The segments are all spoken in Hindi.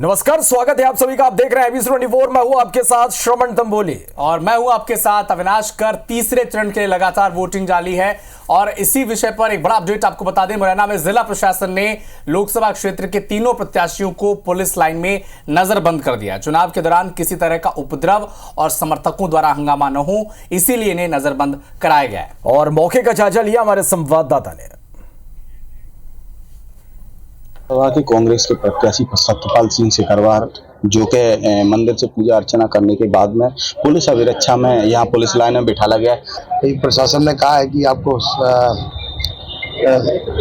नमस्कार, स्वागत है आप सभी का। आप देख रहे हैं एबीसी24। मैं हूं आपके साथ श्रवण तंबोली और मैं हूं आपके साथ अविनाश कर। तीसरे चरण के लिए लगातार वोटिंग जारी है और इसी विषय पर एक बड़ा अपडेट आपको बता दें। मुरैना में जिला प्रशासन ने लोकसभा क्षेत्र के तीनों प्रत्याशियों को पुलिस लाइन में नजरबंद कर दिया। चुनाव के दौरान किसी तरह का उपद्रव और समर्थकों द्वारा हंगामा न हो, इसीलिए इन्हें नजरबंद कराया गया है। और मौके का जायजा लिया हमारे संवाददाता ने। के कांग्रेस के प्रत्याशी सत्यपाल सिंह सिकरवार जो के मंदिर से पूजा अर्चना करने के बाद में पुलिस अभिरक्षा में यहाँ पुलिस लाइन में बिठाला गया। प्रशासन ने कहा है कि आपको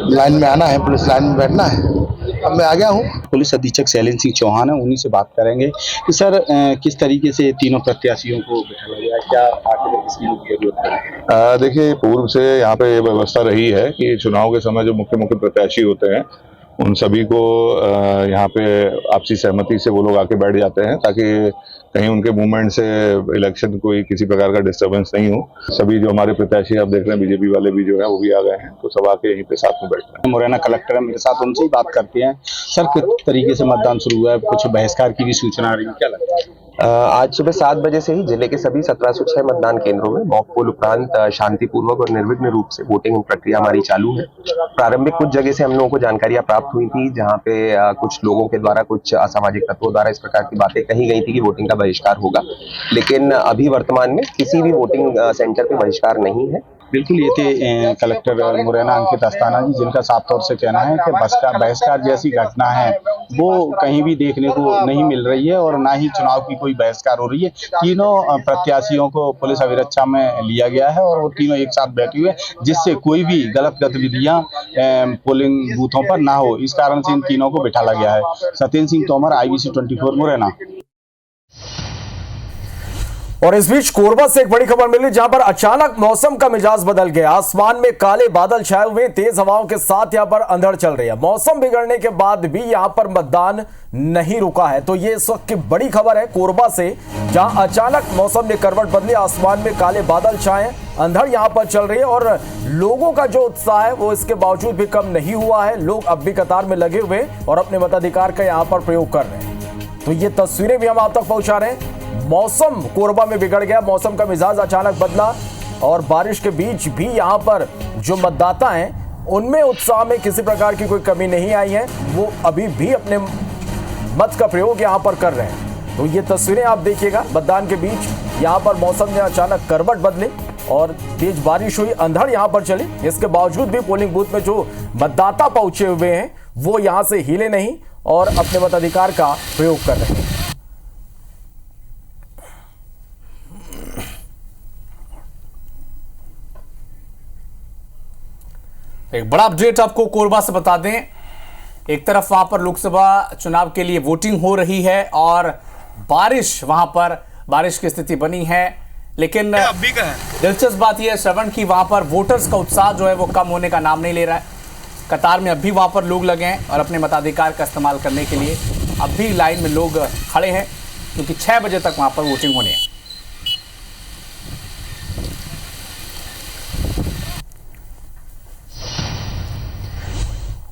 लाइन में आना है, पुलिस लाइन में बैठना है। अब मैं आ गया हूँ। पुलिस अधीक्षक शैलेंद्र सिंह चौहान है, उन्हीं से बात करेंगे कि सर किस तरीके से तीनों प्रत्याशियों को बिठाला गया, क्या आखिर इसकी जरूरत है? देखिए, पूर्व से यहाँ पे ये व्यवस्था रही है कि चुनाव के समय जो मुख्य मुख्य प्रत्याशी होते हैं उन सभी को यहाँ पे आपसी सहमति से वो लोग आके बैठ जाते हैं ताकि कहीं उनके मूवमेंट से इलेक्शन कोई किसी प्रकार का डिस्टरबेंस नहीं हो। सभी जो हमारे प्रत्याशी आप देख रहे हैं बीजेपी वाले भी जो है वो भी आ गए हैं, तो सब आके यहीं पे साथ में बैठ रहे हैं। मुरैना कलेक्टर है मेरे साथ, उनसे ही बात करते हैं। सर किस तरीके से मतदान शुरू हुआ है? कुछ बहिष्कार की भी सूचना आ रही है, क्या लगता है? आज सुबह 7 बजे से ही जिले के सभी 1706 मतदान केंद्रों में मॉक पोल उपरांत शांतिपूर्वक और निर्विघ्न रूप से वोटिंग प्रक्रिया हमारी चालू है। प्रारंभिक कुछ जगह से हम लोगों को जानकारियां प्राप्त हुई थी जहां पे कुछ लोगों के द्वारा, कुछ असामाजिक तत्वों द्वारा इस प्रकार की बातें कही गई थी कि वोटिंग का बहिष्कार होगा, लेकिन अभी वर्तमान में किसी भी वोटिंग सेंटर पे बहिष्कार नहीं है। बिल्कुल, ये थे कलेक्टर मुरैना अंकित अस्थाना जी, जिनका साफ तौर से कहना है कि बहिष्कार जैसी घटना है वो कहीं भी देखने को नहीं मिल रही है और ना ही चुनाव की कोई बहिष्कार हो रही है। तीनों प्रत्याशियों को पुलिस अभिरक्षा में लिया गया है और वो तीनों एक साथ बैठे हुए, जिससे कोई भी गलत गतिविधियां पोलिंग बूथों पर ना हो, इस कारण से इन तीनों को बिठाला गया है। सत्येंद्र सिंह तोमर, IBC24 मुरैना। और इस बीच कोरबा से एक बड़ी खबर मिली जहां पर अचानक मौसम का मिजाज बदल गया। आसमान में काले बादल छाए हुए, तेज हवाओं के साथ यहां पर अंधड़ चल रही है। मौसम बिगड़ने के बाद भी यहां पर मतदान नहीं रुका है। तो ये इस वक्त की बड़ी खबर है कोरबा से, जहां अचानक मौसम ने करवट बदली। आसमान में काले बादल छाए, अंधड़ यहां पर चल रही है और लोगों का जो उत्साह है वो इसके बावजूद भी कम नहीं हुआ है। लोग अब भी कतार में लगे हुए और अपने मताधिकार का यहां पर प्रयोग कर रहे हैं। तो ये तस्वीरें भी हम आप तक पहुंचा रहे हैं। मौसम कोरबा में बिगड़ गया, मौसम का मिजाज अचानक बदला और बारिश के बीच भी यहां पर जो मतदाता हैं उनमें उत्साह में किसी प्रकार की कोई कमी नहीं आई है। वो अभी भी अपने मत का प्रयोग यहां पर कर रहे हैं। तो ये तस्वीरें आप देखिएगा। मतदान के बीच यहां पर मौसम ने अचानक करवट बदली और तेज बारिश हुई, अंधड़ यहां पर चली। इसके बावजूद भी पोलिंग बूथ में जो मतदाता पहुंचे हुए हैं वो यहां से हिले नहीं और अपने मताधिकार का प्रयोग कर रहे हैं। एक बड़ा अपडेट आपको कोरबा से बता दें। एक तरफ वहां पर लोकसभा चुनाव के लिए वोटिंग हो रही है और वहां पर बारिश की स्थिति बनी है, लेकिन दिलचस्प बात यह है श्रवण की वहां पर वोटर्स का उत्साह जो है वो कम होने का नाम नहीं ले रहा है। कतार में अब भी वहां पर लोग लगे हैं और अपने मताधिकार का इस्तेमाल करने के लिए अब भी लाइन में लोग खड़े हैं, क्योंकि 6 बजे तक वहां पर वोटिंग होनी है।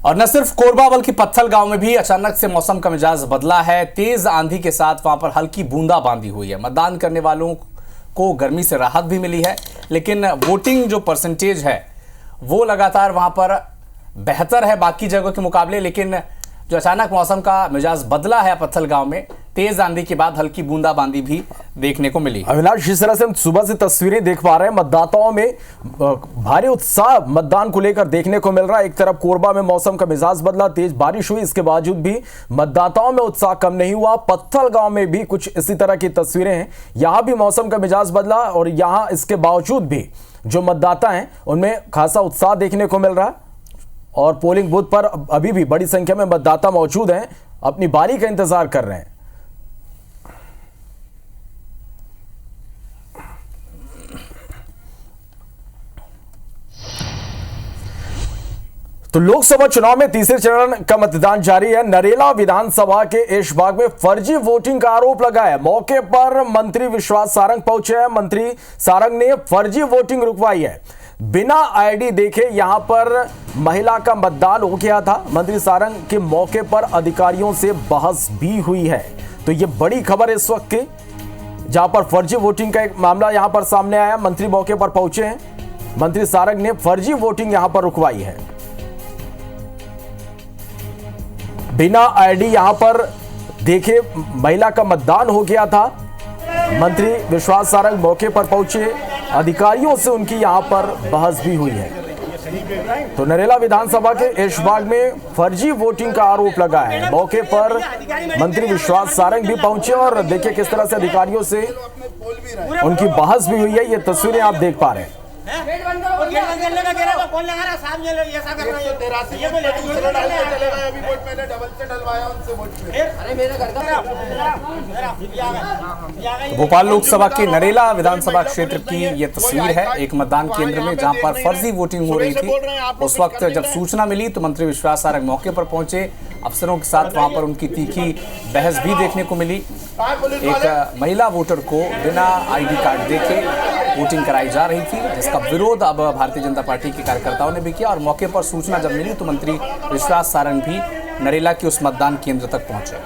और न सिर्फ कोरबा बल्कि पत्थल गांव में भी अचानक से मौसम का मिजाज बदला है। तेज आंधी के साथ वहां पर हल्की बूंदाबांदी हुई है। मतदान करने वालों को गर्मी से राहत भी मिली है, लेकिन वोटिंग जो परसेंटेज है वो लगातार वहां पर बेहतर है बाकी जगहों के मुकाबले। लेकिन जो अचानक मौसम का मिजाज बदला है पत्थल गांव में, तेज आंधी के बाद हल्की बूंदाबांदी भी देखने को मिली। अविनाश, जिस तरह से हम सुबह से तस्वीरें देख पा रहे हैं, मतदाताओं में भारी उत्साह मतदान को लेकर देखने को मिल रहा है। एक तरफ कोरबा में मौसम का मिजाज बदला, तेज बारिश हुई, इसके बावजूद भी मतदाताओं में उत्साह कम नहीं हुआ। पत्थल गांव में भी कुछ इसी तरह की तस्वीरें हैं। यहां भी मौसम का मिजाज बदला और यहां इसके बावजूद भी जो मतदाता हैं उनमें खासा उत्साह देखने को मिल रहा है और पोलिंग बूथ पर अभी भी बड़ी संख्या में मतदाता मौजूद हैं, अपनी बारी का इंतजार कर रहे हैं। तो लोकसभा चुनाव में तीसरे चरण का मतदान जारी है। नरेला विधानसभा के ऐशबाग में फर्जी वोटिंग का आरोप लगा है। मौके पर मंत्री विश्वास सारंग पहुंचे हैं। मंत्री सारंग ने फर्जी वोटिंग रुकवाई है। बिना आईडी देखे यहां पर महिला का मतदान हो गया था। मंत्री सारंग के मौके पर अधिकारियों से बहस भी हुई है। तो ये बड़ी खबर इस वक्त की, जहां पर फर्जी वोटिंग का एक मामला यहां पर सामने आया। मंत्री मौके पर पहुंचे हैं, मंत्री सारंग ने फर्जी वोटिंग यहां पर रुकवाई है। बिना आईडी यहां पर देखे महिला का मतदान हो गया था। मंत्री विश्वास सारंग मौके पर पहुंचे, अधिकारियों से उनकी यहां पर बहस भी हुई है। तो नरेला विधानसभा के ऐशबाग में फर्जी वोटिंग का आरोप लगा है। मौके पर मंत्री विश्वास सारंग भी पहुंचे और देखिए किस तरह से अधिकारियों से उनकी बहस भी हुई है। ये तस्वीरें आप देख पा रहे हैं। भोपाल लोकसभा के नरेला विधानसभा क्षेत्र की यह तस्वीर है, एक मतदान केंद्र में जहां पर फर्जी वोटिंग हो रही थी। उस वक्त जब सूचना मिली तो मंत्री विश्वास सारंग मौके पर पहुंचे। अफसरों के साथ वहां पर उनकी तीखी बहस भी देखने को मिली। एक महिला वोटर को बिना आईडी कार्ड देके वोटिंग कराई जा रही थी, जिसका विरोध अब भारतीय जनता पार्टी के कार्यकर्ताओं ने भी किया। और मौके पर सूचना जब मिली तो मंत्री विश्वास सारंग भी नरेला के उस मतदान केंद्र तक पहुंचे।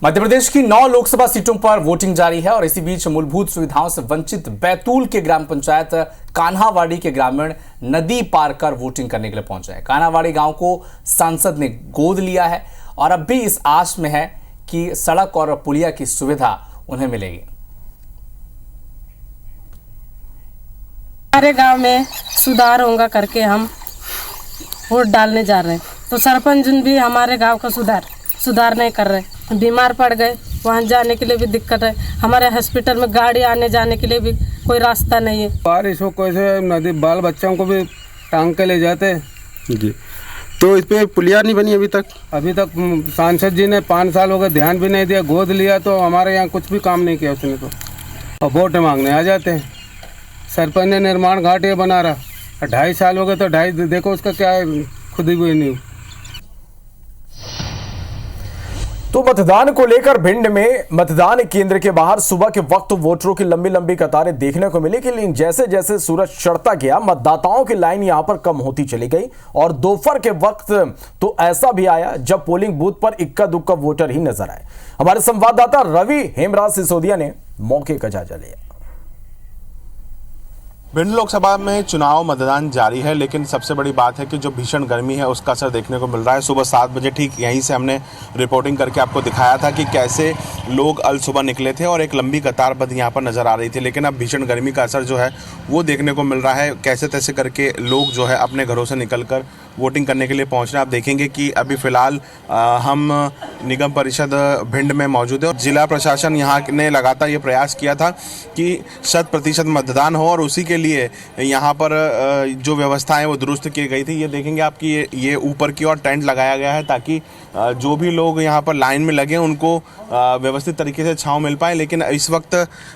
मध्य प्रदेश की 9 लोकसभा सीटों पर वोटिंग जारी है और इसी बीच मूलभूत सुविधाओं से वंचित बैतूल के ग्राम पंचायत कान्हावाड़ी के ग्रामीण नदी पार कर वोटिंग करने के लिए पहुंचे हैं। कान्हावाड़ी गांव को सांसद ने गोद लिया है और अब भी इस आस में है कि सड़क और पुलिया की सुविधा उन्हें मिलेगी। हमारे गांव में सुधार होगा करके हम वोट डालने जा रहे हैं, तो सरपंच भी हमारे गांव का सुधार नहीं कर रहे। बीमार पड़ गए, वहाँ जाने के लिए भी दिक्कत है। हमारे हॉस्पिटल में गाड़ी आने जाने के लिए भी कोई रास्ता नहीं है। बारिश हो कैसे नदी बाल बच्चों को भी टांग के ले जाते जी। तो इस पे पुलिया नहीं बनी अभी तक सांसद जी ने 5 साल हो गए, ध्यान भी नहीं दिया। गोद लिया तो हमारे यहाँ कुछ भी काम नहीं किया उसने, तो और वोट मांगने आ जाते हैं। सरपंच ने निर्माण घाट ये बना रहा, 2.5 साल हो गए, तो 2.5 देखो उसका क्या है, खुद ही कोई नहीं। तो मतदान को लेकर भिंड में मतदान केंद्र के बाहर सुबह के वक्त वोटरों की लंबी लंबी कतारें देखने को मिली, लेकिन जैसे जैसे सूरज चढ़ता गया मतदाताओं की लाइन यहां पर कम होती चली गई। और दोपहर के वक्त तो ऐसा भी आया जब पोलिंग बूथ पर इक्का दुक्का वोटर ही नजर आए। हमारे संवाददाता रवि हेमराज सिसोदिया ने मौके का जायजा लिया। भिंड लोकसभा में चुनाव मतदान जारी है, लेकिन सबसे बड़ी बात है कि जो भीषण गर्मी है उसका असर देखने को मिल रहा है। सुबह 7 बजे ठीक यहीं से हमने रिपोर्टिंग करके आपको दिखाया था कि कैसे लोग अल सुबह निकले थे और एक लंबी कतारबद्ध यहाँ पर नज़र आ रही थी। लेकिन अब भीषण गर्मी का असर जो है वो देखने को मिल रहा है। कैसे तैसे करके लोग जो है अपने घरों से निकलकर वोटिंग करने के लिए पहुँच रहे हैं। आप देखेंगे कि अभी फ़िलहाल हम निगम परिषद भिंड में मौजूद है और जिला प्रशासन यहाँ ने लगातार ये प्रयास किया था कि 100% मतदान हो और उसी के लिए यहाँ पर जो व्यवस्थाएं वो दुरुस्त की गई थी। ये देखेंगे आपकी ये ऊपर की ओर टेंट लगाया गया है ताकि जो भी लोग यहाँ पर लाइन में लगे उनको व्यवस्थित तरीके से छांव मिल पाए। लेकिन इस वक्त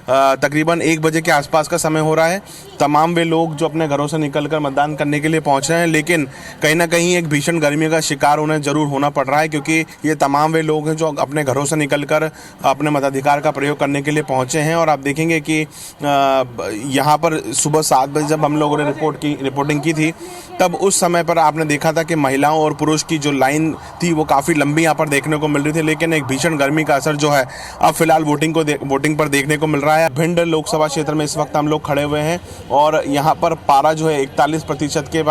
तकरीबन 1 बजे के आसपास का समय हो रहा है। तमाम वे लोग जो अपने घरों से निकलकर मतदान करने के लिए पहुँच रहे हैं, लेकिन कहीं ना कहीं एक भीषण गर्मी का शिकार उन्हें जरूर होना पड़ रहा है, क्योंकि ये तमाम वे लोग हैं जो अपने घरों से निकलकर अपने मताधिकार का प्रयोग करने के लिए पहुँचे हैं। और आप देखेंगे कि यहाँ पर सुबह 7 बजे जब हम लोगों ने रिपोर्टिंग की थी तब उस समय पर आपने देखा था कि महिलाओं और पुरुष की जो लाइन थी वो काफ़ी लंबी यहाँ पर देखने को मिल रही थी। लेकिन एक भीषण गर्मी का असर जो है अब फिलहाल वोटिंग पर देखने को मिल रहा है। भिंड लोकसभा क्षेत्र में इस वक्त हम लोग खड़े हुए हैं और यहाँ पर पारा जो है 41% के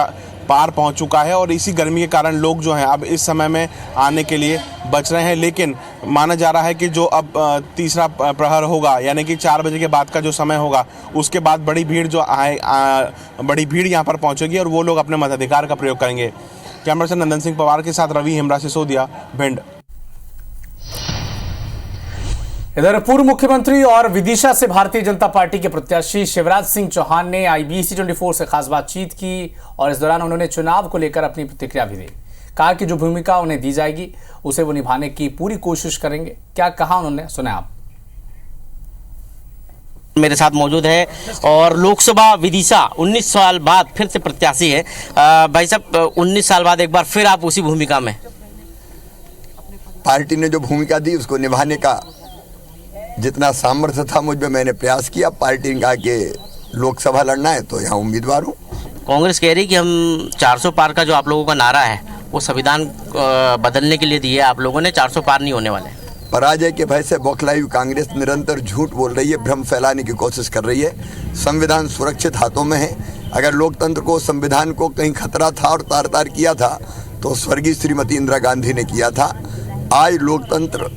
पार पहुंच चुका है और इसी गर्मी के कारण लोग जो हैं अब इस समय में आने के लिए बच रहे हैं। लेकिन माना जा रहा है कि जो अब तीसरा प्रहर होगा यानी कि 4 बजे के बाद का जो समय होगा उसके बाद बड़ी भीड़ यहाँ पर पहुंचेगी और वो लोग अपने मताधिकार का प्रयोग करेंगे। कैमरा पर्सन नंदन सिंह पवार के साथ रवि हेमराज सिसोदिया, भिंड। इधर पूर्व मुख्यमंत्री और विदिशा से भारतीय जनता पार्टी के प्रत्याशी शिवराज सिंह चौहान ने IBC 24 से खास बातचीत की और इस दौरान उन्होंने चुनाव को लेकर अपनी प्रतिक्रिया भी दी। कहा कि जो भूमिका उन्हें दी जाएगी उसे वो निभाने की पूरी कोशिश करेंगे। क्या कहा उन्होंने, सुने आप। मेरे साथ मौजूद है और लोकसभा विदिशा 19 साल बाद फिर से प्रत्याशी है। भाई साहब, 19 साल बाद एक बार फिर आप उसी भूमिका में। पार्टी ने जो भूमिका दी उसको निभाने का जितना सामर्थ्य था मुझ में मैंने प्रयास किया। पार्टी ने कहा कि लोकसभा लड़ना है तो यहाँ उम्मीदवार हूँ। कांग्रेस कह रही कि हम 400 पार का जो आप लोगों का नारा है वो संविधान बदलने के लिए दिया, आप लोगों ने 400 पार नहीं होने वाले। पराजय के भय से बौखलाई हुई कांग्रेस निरंतर झूठ बोल रही है, भ्रम फैलाने की कोशिश कर रही है। संविधान सुरक्षित हाथों में है। अगर लोकतंत्र को, संविधान को कहीं खतरा था और तार तार किया था तो स्वर्गीय श्रीमती इंदिरा गांधी ने किया था। आज लोकतंत्र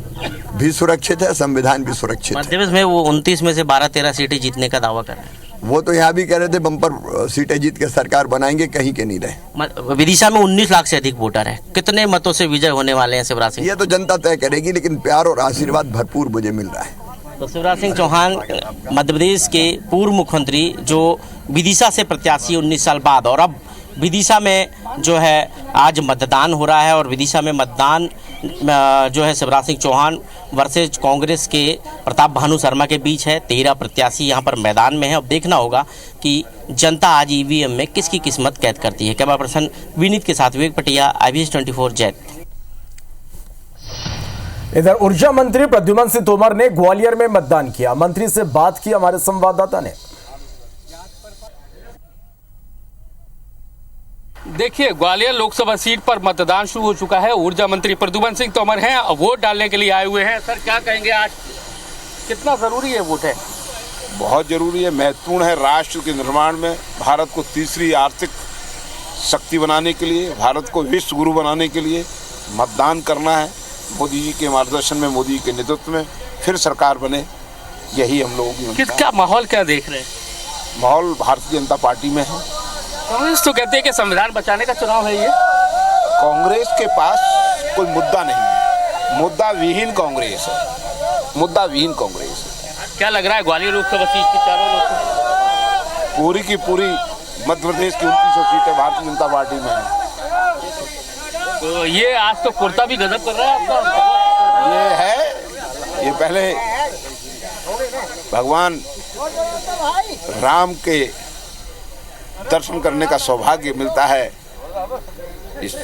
भी सुरक्षित है, संविधान भी सुरक्षित है। मध्य प्रदेश में वो 29 में से 12-13 सीटें जीतने का दावा कर रहे हैं। वो तो यहाँ भी कह रहे थे बम्पर सीटें जीत के सरकार बनाएंगे, कहीं के नहीं रहे। विदिशा में 19 लाख से अधिक वोटर है, कितने मतों से विजय होने वाले हैं शिवराज सिंह? ये तो जनता तय करेगी, लेकिन प्यार और आशीर्वाद भरपूर मुझे मिल रहा है। तो शिवराज सिंह चौहान मध्य प्रदेश के पूर्व मुख्यमंत्री जो विदिशा से प्रत्याशी 19 साल बाद, और अब विदिशा में जो है आज मतदान हो रहा है और विदिशा में मतदान जो है शिवराज सिंह चौहान वर्सेज कांग्रेस के प्रताप भानु शर्मा के बीच है। 13 प्रत्याशी यहाँ पर मैदान में है। अब देखना होगा कि जनता आज ईवीएम में किसकी किस्मत कैद करती है। कैमरा पर्सन विनीत के साथ विवेक पटिया, IBS 24 जैत। इधर ऊर्जा मंत्री प्रद्युमन सिंह तोमर ने ग्वालियर में मतदान किया। मंत्री से बात की हमारे संवाददाता ने। देखिए, ग्वालियर लोकसभा सीट पर मतदान शुरू हो चुका है। ऊर्जा मंत्री प्रद्युमन सिंह तोमर हैं, वोट डालने के लिए आए हुए हैं। सर, क्या कहेंगे, आज कितना जरूरी है वोट? है बहुत जरूरी है, महत्वपूर्ण है। राष्ट्र के निर्माण में, भारत को तीसरी आर्थिक शक्ति बनाने के लिए, भारत को विश्व गुरु बनाने के लिए मतदान करना है। मोदी जी के मार्गदर्शन में, मोदी जी के नेतृत्व में फिर सरकार बने, यही हम लोगों की। क्या माहौल क्या देख रहे हैं? माहौल भारतीय जनता पार्टी में है। कांग्रेस तो कहते हैं कि संविधान बचाने का चुनाव है ये। कांग्रेस के पास कोई मुद्दा नहीं है, मुद्दा विहीन कांग्रेस है, मुद्दा विहीन कांग्रेस है। क्या लग रहा है ग्वालियर लोकसभा सीट की चारों लोग पूरी की पूरी मध्य प्रदेश की 2900 सीटें भारतीय जनता पार्टी में है। तो ये आज तो कुर्ता भी गजब कर रहा है आपका। ये है, ये पहले भगवान राम के दर्शन करने का सौभाग्य मिलता है इस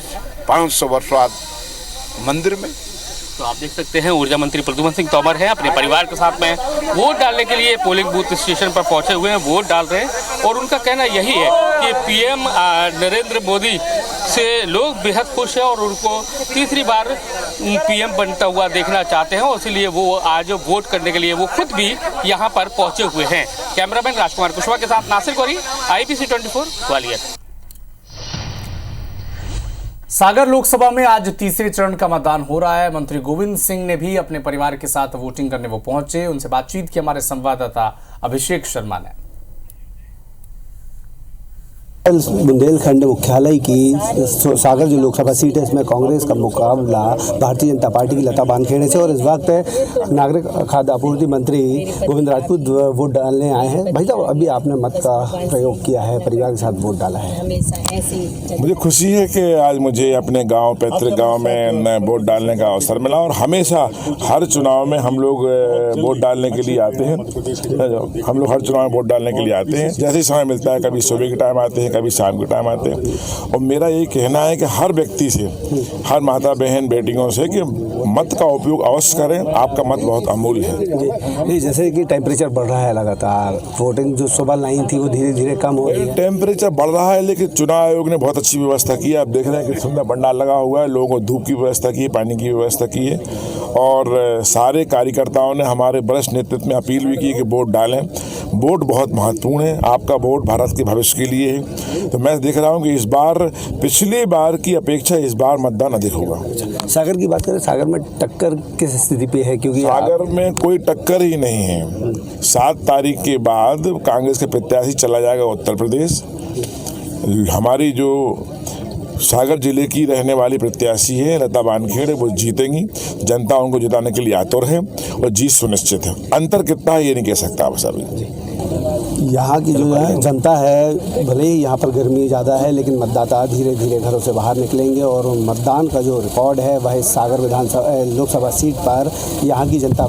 500 वर्ष बाद मंदिर में। तो आप देख सकते हैं ऊर्जा मंत्री प्रद्युमन सिंह तोमर हैं, अपने परिवार के साथ में वोट डालने के लिए पोलिंग बूथ स्टेशन पर पहुंचे हुए हैं, वोट डाल रहे हैं। और उनका कहना यही है कि पीएम नरेंद्र मोदी से लोग बेहद खुश हैं और उनको तीसरी बार पीएम बनता हुआ देखना चाहते हैं, और इसलिए वो आज वोट करने के लिए वो खुद भी यहाँ पर पहुंचे हुए हैं। कैमरामैन राजकुमार कुशवाहा के साथ नासिर गौरी, IBC 24 ग्वालियर। सागर लोकसभा में आज तीसरे चरण का मतदान हो रहा है। मंत्री गोविंद सिंह ने भी अपने परिवार के साथ वोटिंग करने वो पहुंचे। उनसे बातचीत की हमारे संवाददाता अभिषेक शर्मा ने। बुंदेलखंड मुख्यालय की सागर जो लोकसभा सीट है, इसमें कांग्रेस का मुकाबला भारतीय जनता पार्टी की लता बानखेड़े से, और इस वक्त नागरिक खाद्य आपूर्ति मंत्री गोविंद राजपूत वोट डालने आए हैं। भाई साहब, अभी आपने मत का प्रयोग किया है, परिवार के साथ वोट डाला है, मुझे खुशी है कि आज मुझे अपने गाँव, पैतृक गाँव में वोट डालने का अवसर मिला। और हमेशा हर चुनाव में हम लोग वोट डालने के लिए आते हैं। हम लोग हर चुनाव में वोट डालने के लिए आते हैं, जैसे समय मिलता है। कभी सुबह के टाइम आते हैं, कभी शाम के टाइम आते हैं। और मेरा यही कहना है कि हर व्यक्ति से, हर माता बहन बेटियों से कि मत का उपयोग अवश्य करें। आपका मत बहुत अमूल्य है। जी, जैसे कि टेम्परेचर बढ़ रहा है लगातार, वोटिंग जो सुबह लाइन थी वो धीरे धीरे कम हो रही है। टेम्परेचर बढ़ रहा है, लेकिन चुनाव आयोग ने बहुत अच्छी व्यवस्था की है। आप देख रहे हैं कि सुंदर पंडाल लगा हुआ है, लोगों को धूप की व्यवस्था की है, पानी की व्यवस्था की है। और सारे कार्यकर्ताओं ने हमारे वरिष्ठ नेतृत्व में अपील भी की कि वोट डालें। वोट बहुत महत्वपूर्ण है, आपका वोट भारत के भविष्य के लिए है। तो मैं देख रहा हूँ कि इस बार पिछली बार की अपेक्षा इस बार मतदान अधिक होगा। सागर की बात करें, सागर में टक्कर किस स्थिति पे है? क्योंकि सागर में कोई टक्कर ही नहीं है। 7 तारीख के बाद कांग्रेस के प्रत्याशी चला जाएगा उत्तर प्रदेश। हमारी जो सागर जिले की रहने वाली प्रत्याशी है लता बानखेड़े, वो जीतेंगी। जनता उनको जिताने के लिए आतुर है और जीत सुनिश्चित है। अंतर कितना है ये नहीं कह सकता बस अभी। यहाँ की जो है जनता है, भले ही यहाँ पर गर्मी ज़्यादा है, लेकिन मतदाता धीरे धीरे घरों से बाहर निकलेंगे और मतदान का जो रिकॉर्ड है वह सागर विधानसभा लोकसभा सीट पर यहाँ की जनता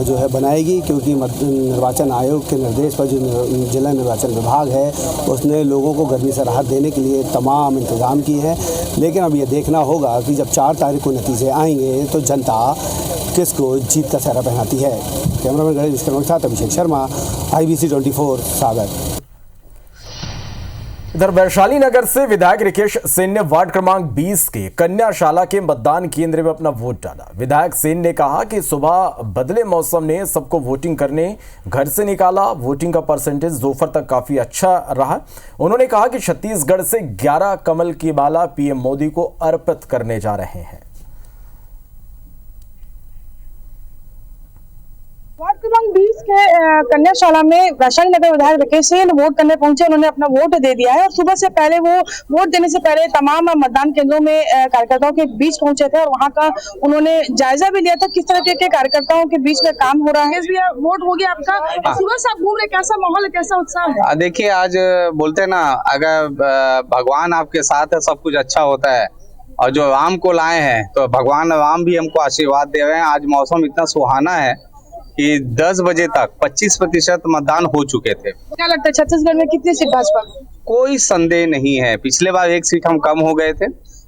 जो है बनाएगी। क्योंकि निर्वाचन आयोग के निर्देश पर जो जिला निर्वाचन विभाग है उसने लोगों को गर्मी से राहत देने के लिए तमाम इंतजाम किए हैं। लेकिन अब ये देखना होगा कि जब 4 तारीख को नतीजे आएंगे तो जनता किस को जीत का सहरा पहनाती है। कैमरामैन गणेश विश्वकर्मा के साथ अभिषेक शर्मा, IBC 24 सागर। इधर वैशाली नगर से विधायक रिकेश सेन ने वार्ड क्रमांक 20 के कन्याशाला के मतदान केंद्र में अपना वोट डाला। विधायक सेन ने कहा कि सुबह बदले मौसम ने सबको वोटिंग करने घर से निकाला। वोटिंग का परसेंटेज दोपहर तक काफी अच्छा रहा। उन्होंने कहा कि छत्तीसगढ़ से 11 कमल की माला पीएम मोदी को अर्पित करने जा रहे हैं। वार्ड क्रमांक 20 के कन्याशाला में वैशाली नगर विधायक रिकेश सेन वोट करने पहुंचे। उन्होंने अपना वोट दे दिया है और सुबह से पहले वो वोट देने से पहले तमाम मतदान केंद्रों में कार्यकर्ताओं के बीच पहुंचे थे और वहां का उन्होंने जायजा भी लिया था किस तरह के कार्यकर्ताओं के बीच में काम हो रहा है। वोट हो गया आपका, सुबह से आप घूम रहे, कैसा माहौल है, कैसा उत्साह है? देखिए, आज बोलते हैं ना, अगर भगवान आपके साथ है सब कुछ अच्छा होता है, और जो राम को लाए हैं तो भगवान राम भी हमको आशीर्वाद दे रहे हैं। आज मौसम इतना सुहाना है कि 10 बजे तक 25% मतदान हो चुके थे। क्या लगता है छत्तीसगढ़ में कितनी सीट भाजपा? कोई संदेह नहीं है। पिछले बार 1 सीट हम कम हो गए थे,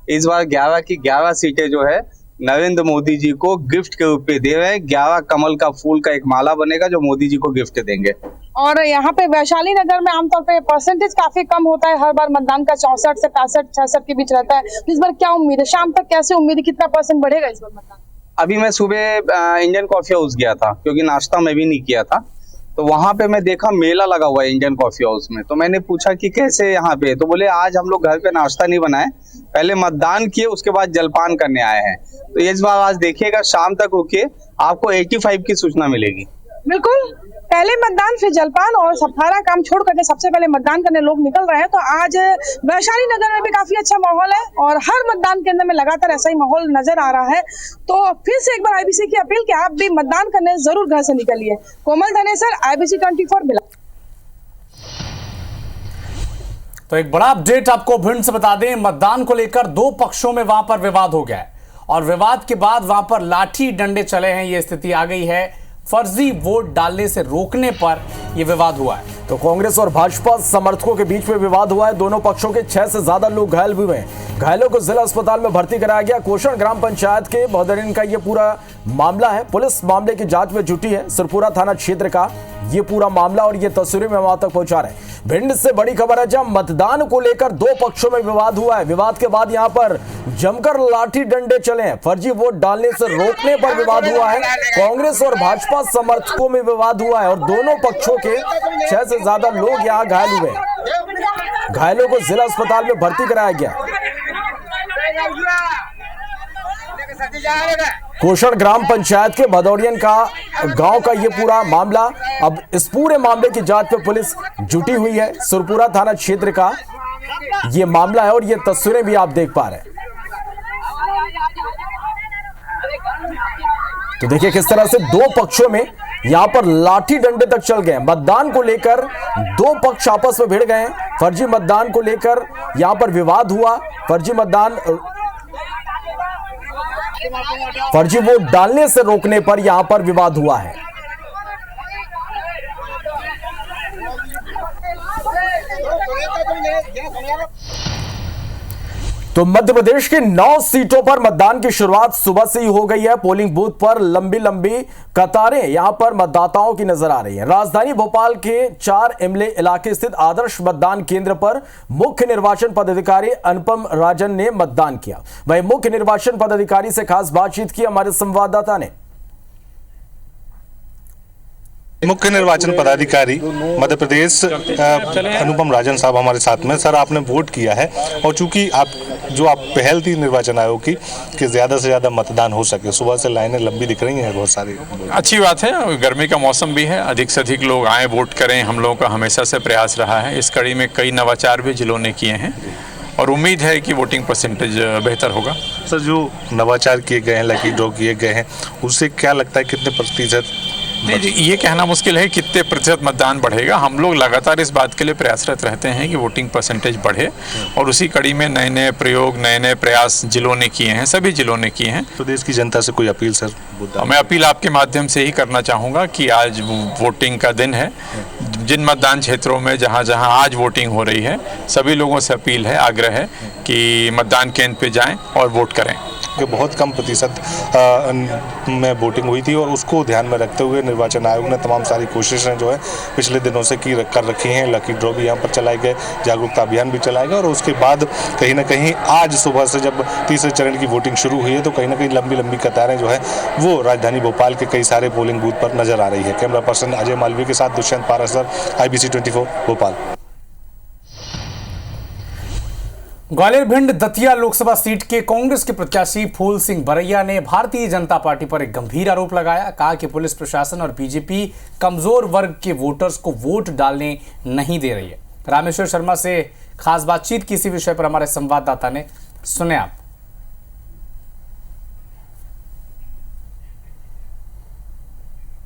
इस बार 11 की 11 सीटें जो है नरेंद्र मोदी जी को गिफ्ट के रूप में दे रहे हैं। 11 कमल का फूल का एक माला बनेगा जो मोदी जी को गिफ्ट देंगे। और यहाँ पे वैशाली नगर में आमतौर पे परसेंटेज काफी कम होता है, हर बार मतदान का 64 से 65, 66 के बीच रहता है। इस बार क्या उम्मीद है, शाम तक कैसे उम्मीद है, कितना परसेंट बढ़ेगा इस बार मतदान? अभी मैं सुबह इंडियन कॉफी हाउस गया था क्योंकि नाश्ता मैं भी नहीं किया था, तो वहां पे मैं देखा मेला लगा हुआ है इंडियन कॉफी हाउस में। तो मैंने पूछा कि कैसे यहाँ पे, तो बोले आज हम लोग घर पे नाश्ता नहीं बनाए, पहले मतदान किए उसके बाद जलपान करने आए हैं। तो इस बार आज देखिएगा, शाम तक रुकिए, आपको 85 की सूचना मिलेगी। बिल्कुल, पहले मतदान फिर जलपान और सारा काम छोड़ करके सबसे पहले मतदान करने लोग निकल रहे हैं। तो आज वैशाली नगर में भी काफी अच्छा माहौल है और हर मतदान केंद्र में लगातार ऐसा ही माहौल नजर आ रहा है। तो फिर से एक बार IBC की अपील कि आप भी मतदान करने जरूर घर से निकलिए। कोमल धनेसर, IBC 24 बिला। तो एक बड़ा अपडेट आपको भिंड से बता दें, मतदान को लेकर 2 पक्षों में वहां पर विवाद हो गया है और विवाद के बाद वहां पर लाठी डंडे चले हैं। यह स्थिति आ गई है, फर्जी वोट डालने से रोकने पर यह विवाद हुआ है। तो कांग्रेस और भाजपा समर्थकों के बीच में विवाद हुआ है। दोनों पक्षों के 6 से ज्यादा लोग घायल भी हुए हैं। घायलों को जिला अस्पताल में भर्ती कराया गया। कोषण ग्राम पंचायत के बहदरीन का यह पूरा मामला है। पुलिस मामले की जांच में जुटी है। सुरपुरा थाना क्षेत्र का ये पूरा मामला और ये तस्वीरें में वहां तक पहुंचा रहे हैं। भिंड से बड़ी खबर है, जहां मतदान को लेकर 2 पक्षों में विवाद हुआ है। विवाद के बाद यहां पर जमकर लाठी डंडे चले हैं। फर्जी वोट डालने से रोकने पर विवाद हुआ है। कांग्रेस और भाजपा समर्थकों में विवाद हुआ है और दोनों पक्षों के 6 से ज्यादा लोग यहां घायल हुए हैं। घायलों को जिला अस्पताल में भर्ती कराया गया। कोषण ग्राम पंचायत के भदौड़ियन का गांव का ये पूरा मामला, अब इस पूरे मामले की जांच में पुलिस जुटी हुई है। सुरपुरा थाना क्षेत्र का ये मामला है और ये तस्वीरें भी आप देख पा रहे हैं। तो देखिए किस तरह से 2 पक्षों में यहां पर लाठी डंडे तक चल गए। मतदान को लेकर 2 पक्ष आपस में भिड़ गए हैं। फर्जी मतदान को लेकर यहां पर विवाद हुआ। फर्जी वोट डालने से रोकने पर यहां पर विवाद हुआ है। तो मध्य प्रदेश के 9 सीटों पर मतदान की शुरुआत सुबह से ही हो गई है। पोलिंग बूथ पर लंबी लंबी कतारें यहां पर मतदाताओं की नजर आ रही है। राजधानी भोपाल के 4 इमले इलाके स्थित आदर्श मतदान केंद्र पर मुख्य निर्वाचन पदाधिकारी अनुपम राजन ने मतदान किया। वहीं मुख्य निर्वाचन पदाधिकारी से खास बातचीत की हमारे संवाददाता ने। मुख्य निर्वाचन पदाधिकारी मध्य प्रदेश अनुपम राजन साहब हमारे साथ में। सर, आपने वोट किया है और चूंकि आप पहल थी निर्वाचन आयोग की कि ज्यादा से ज्यादा मतदान हो सके, सुबह से लाइनें लंबी दिख रही हैं बहुत सारी। अच्छी बात है, गर्मी का मौसम भी है, अधिक से अधिक लोग आए वोट करें, हम लोगों का हमेशा से प्रयास रहा है। इस कड़ी में कई नवाचार भी जिलों ने किए हैं और उम्मीद है कि वोटिंग परसेंटेज बेहतर होगा। सर, जो नवाचार किए गए हैं, लकी ड्रॉ किए गए हैं, उससे क्या लगता है कितने प्रतिशत? नहीं जी, ये कहना मुश्किल है कितने प्रतिशत मतदान बढ़ेगा। हम लोग लगातार इस बात के लिए प्रयासरत रहते हैं कि वोटिंग परसेंटेज बढ़े और उसी कड़ी में नए नए प्रयोग, नए नए प्रयास जिलों ने किए हैं, सभी जिलों ने किए हैं। तो देश की जनता से कोई अपील सर? मैं अपील आपके माध्यम से ही करना चाहूँगा कि आज वोटिंग का दिन है। जिन मतदान क्षेत्रों में जहाँ जहाँ आज वोटिंग हो रही है, सभी लोगों से अपील है, आग्रह है कि मतदान केंद्र पे जाएं और वोट करें। कि बहुत कम प्रतिशत में वोटिंग हुई थी और उसको ध्यान में रखते हुए निर्वाचन आयोग ने तमाम सारी कोशिशें जो है पिछले दिनों से कर रखी हैं। लकी ड्रॉ भी यहाँ पर चलाए गए, जागरूकता अभियान भी चलाए गए और उसके बाद कहीं ना कहीं आज सुबह से जब तीसरे चरण की वोटिंग शुरू हुई है तो कहीं ना कहीं लंबी लंबी कतारें जो है वो राजधानी भोपाल के कई सारे पोलिंग बूथ पर नजर आ रही है। कैमरा पर्सन अजय मालवीय के साथ दुष्यंत पाराशर, IBC 24 भोपाल। ग्वालियर भिंड दतिया लोकसभा सीट के कांग्रेस के प्रत्याशी फूल सिंह बरैया ने भारतीय जनता पार्टी पर एक गंभीर आरोप लगाया। कहा कि पुलिस प्रशासन और बीजेपी कमजोर वर्ग के वोटर्स को वोट डालने नहीं दे रही है। रामेश्वर शर्मा से खास बातचीत की इसी विषय पर हमारे संवाददाता ने, सुने आप।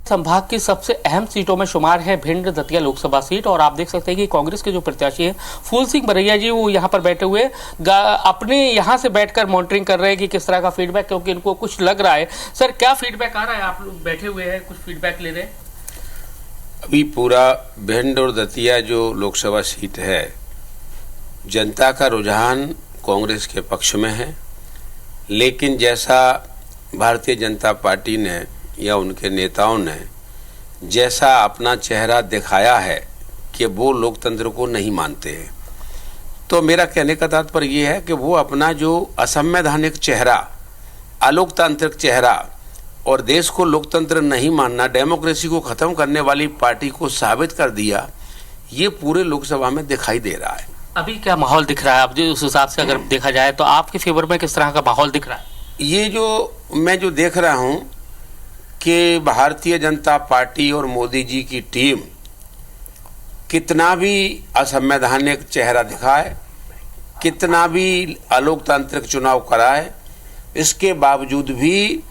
संभाग की सबसे अहम सीटों में शुमार है भिंड दतिया लोकसभा सीट और आप देख सकते हैं कि कांग्रेस के जो प्रत्याशी हैं फूल सिंह बरैया जी वो यहाँ पर बैठे हुए अपने यहाँ से बैठकर मॉनिटरिंग कर रहे हैं कि किस तरह का फीडबैक, क्योंकि इनको कुछ लग रहा है। सर, क्या फीडबैक आ रहा है? आप लोग बैठे हुए हैं, कुछ फीडबैक ले रहे हैं? अभी पूरा भिंड और दतिया जो लोकसभा सीट है, जनता का रुझान कांग्रेस के पक्ष में है, लेकिन जैसा भारतीय जनता पार्टी ने या उनके नेताओं ने जैसा अपना चेहरा दिखाया है कि वो लोकतंत्र को नहीं मानते हैं, तो मेरा कहने का तात्पर्य ये है कि वो अपना जो असंवैधानिक चेहरा, अलोकतांत्रिक चेहरा और देश को लोकतंत्र नहीं मानना, डेमोक्रेसी को ख़त्म करने वाली पार्टी को साबित कर दिया, ये पूरे लोकसभा में दिखाई दे रहा है। अभी क्या माहौल दिख रहा है? अब उस हिसाब से अगर देखा जाए तो आपके फेवर में किस तरह का माहौल दिख रहा है? ये जो मैं जो देख रहा हूँ कि भारतीय जनता पार्टी और मोदी जी की टीम कितना भी असंवैधानिक चेहरा दिखाए, कितना भी अलोकतांत्रिक चुनाव कराए, इसके बावजूद भी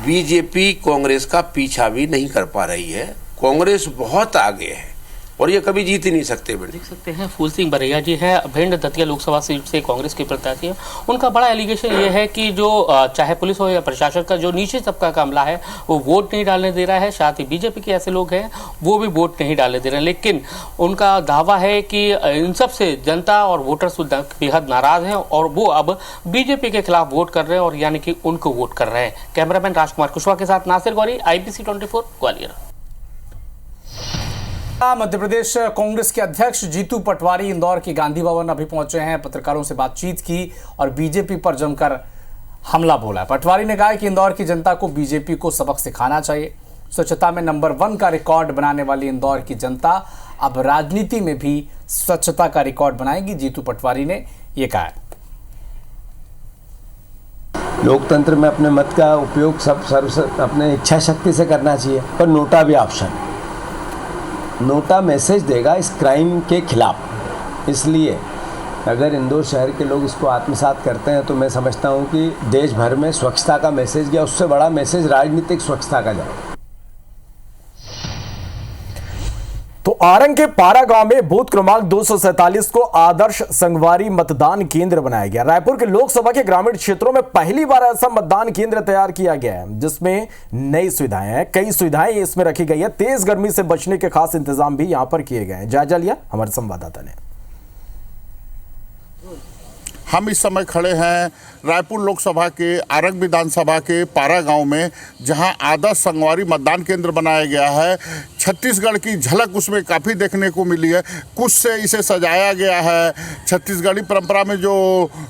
बीजेपी कांग्रेस का पीछा भी नहीं कर पा रही है। कांग्रेस बहुत आगे है और ये कभी जीत ही नहीं सकते। देख सकते हैं फूल सिंह बरैया जी है, भिंड दतिया लोकसभा सीट से कांग्रेस के प्रत्याशी हैं। उनका बड़ा एलिगेशन ये है कि जो चाहे पुलिस हो या प्रशासन का जो नीचे तबका का अमला है वो वोट नहीं डालने दे रहा है। साथ ही बीजेपी के ऐसे लोग हैं वो भी वोट नहीं डालने दे रहे हैं, लेकिन उनका दावा है कि इन सब से जनता और वोटर्स बेहद नाराज हैं और वो अब बीजेपी के खिलाफ वोट कर रहे हैं और यानी कि उनको वोट कर रहे हैं। कैमरामैन राजकुमार कुशवाहा के साथ नासिर गौरी, IBC 24 ग्वालियर। मध्य प्रदेश कांग्रेस के अध्यक्ष जीतू पटवारी इंदौर के गांधी भवन अभी पहुंचे हैं, पत्रकारों से बातचीत की और बीजेपी पर जमकर हमला बोला। पटवारी ने कहा कि इंदौर की जनता को बीजेपी को सबक सिखाना चाहिए। स्वच्छता में नंबर 1 का रिकॉर्ड बनाने वाली इंदौर की जनता अब राजनीति में भी स्वच्छता का रिकॉर्ड बनाएगी। जीतू पटवारी ने यह कहा। लोकतंत्र में अपने मत का उपयोग सब अपने इच्छा शक्ति से करना चाहिए, पर नोटा भी ऑप्शन, नोटा मैसेज देगा इस क्राइम के खिलाफ। इसलिए अगर इंदौर शहर के लोग इसको आत्मसात करते हैं तो मैं समझता हूं कि देश भर में स्वच्छता का मैसेज गया, उससे बड़ा मैसेज राजनीतिक स्वच्छता का जाए। तो आरंग के पारा गांव में बूथ क्रमांक 247 को आदर्श संगवारी मतदान केंद्र बनाया गया। रायपुर के लोकसभा के ग्रामीण क्षेत्रों में पहली बार ऐसा मतदान केंद्र तैयार किया गया है जिसमें नई सुविधाएं हैं। कई सुविधाएं इसमें रखी गई है। तेज गर्मी से बचने के खास इंतजाम भी यहां पर किए गए हैं। जायजा लिया हमारे संवाददाता ने। हम इस समय खड़े हैं रायपुर लोकसभा के आरंग विधानसभा के पारा गांव में, जहां आदर्श संगवारी मतदान केंद्र बनाया गया है। छत्तीसगढ़ की झलक उसमें काफ़ी देखने को मिली है। कुछ से इसे सजाया गया है। छत्तीसगढ़ी परंपरा में जो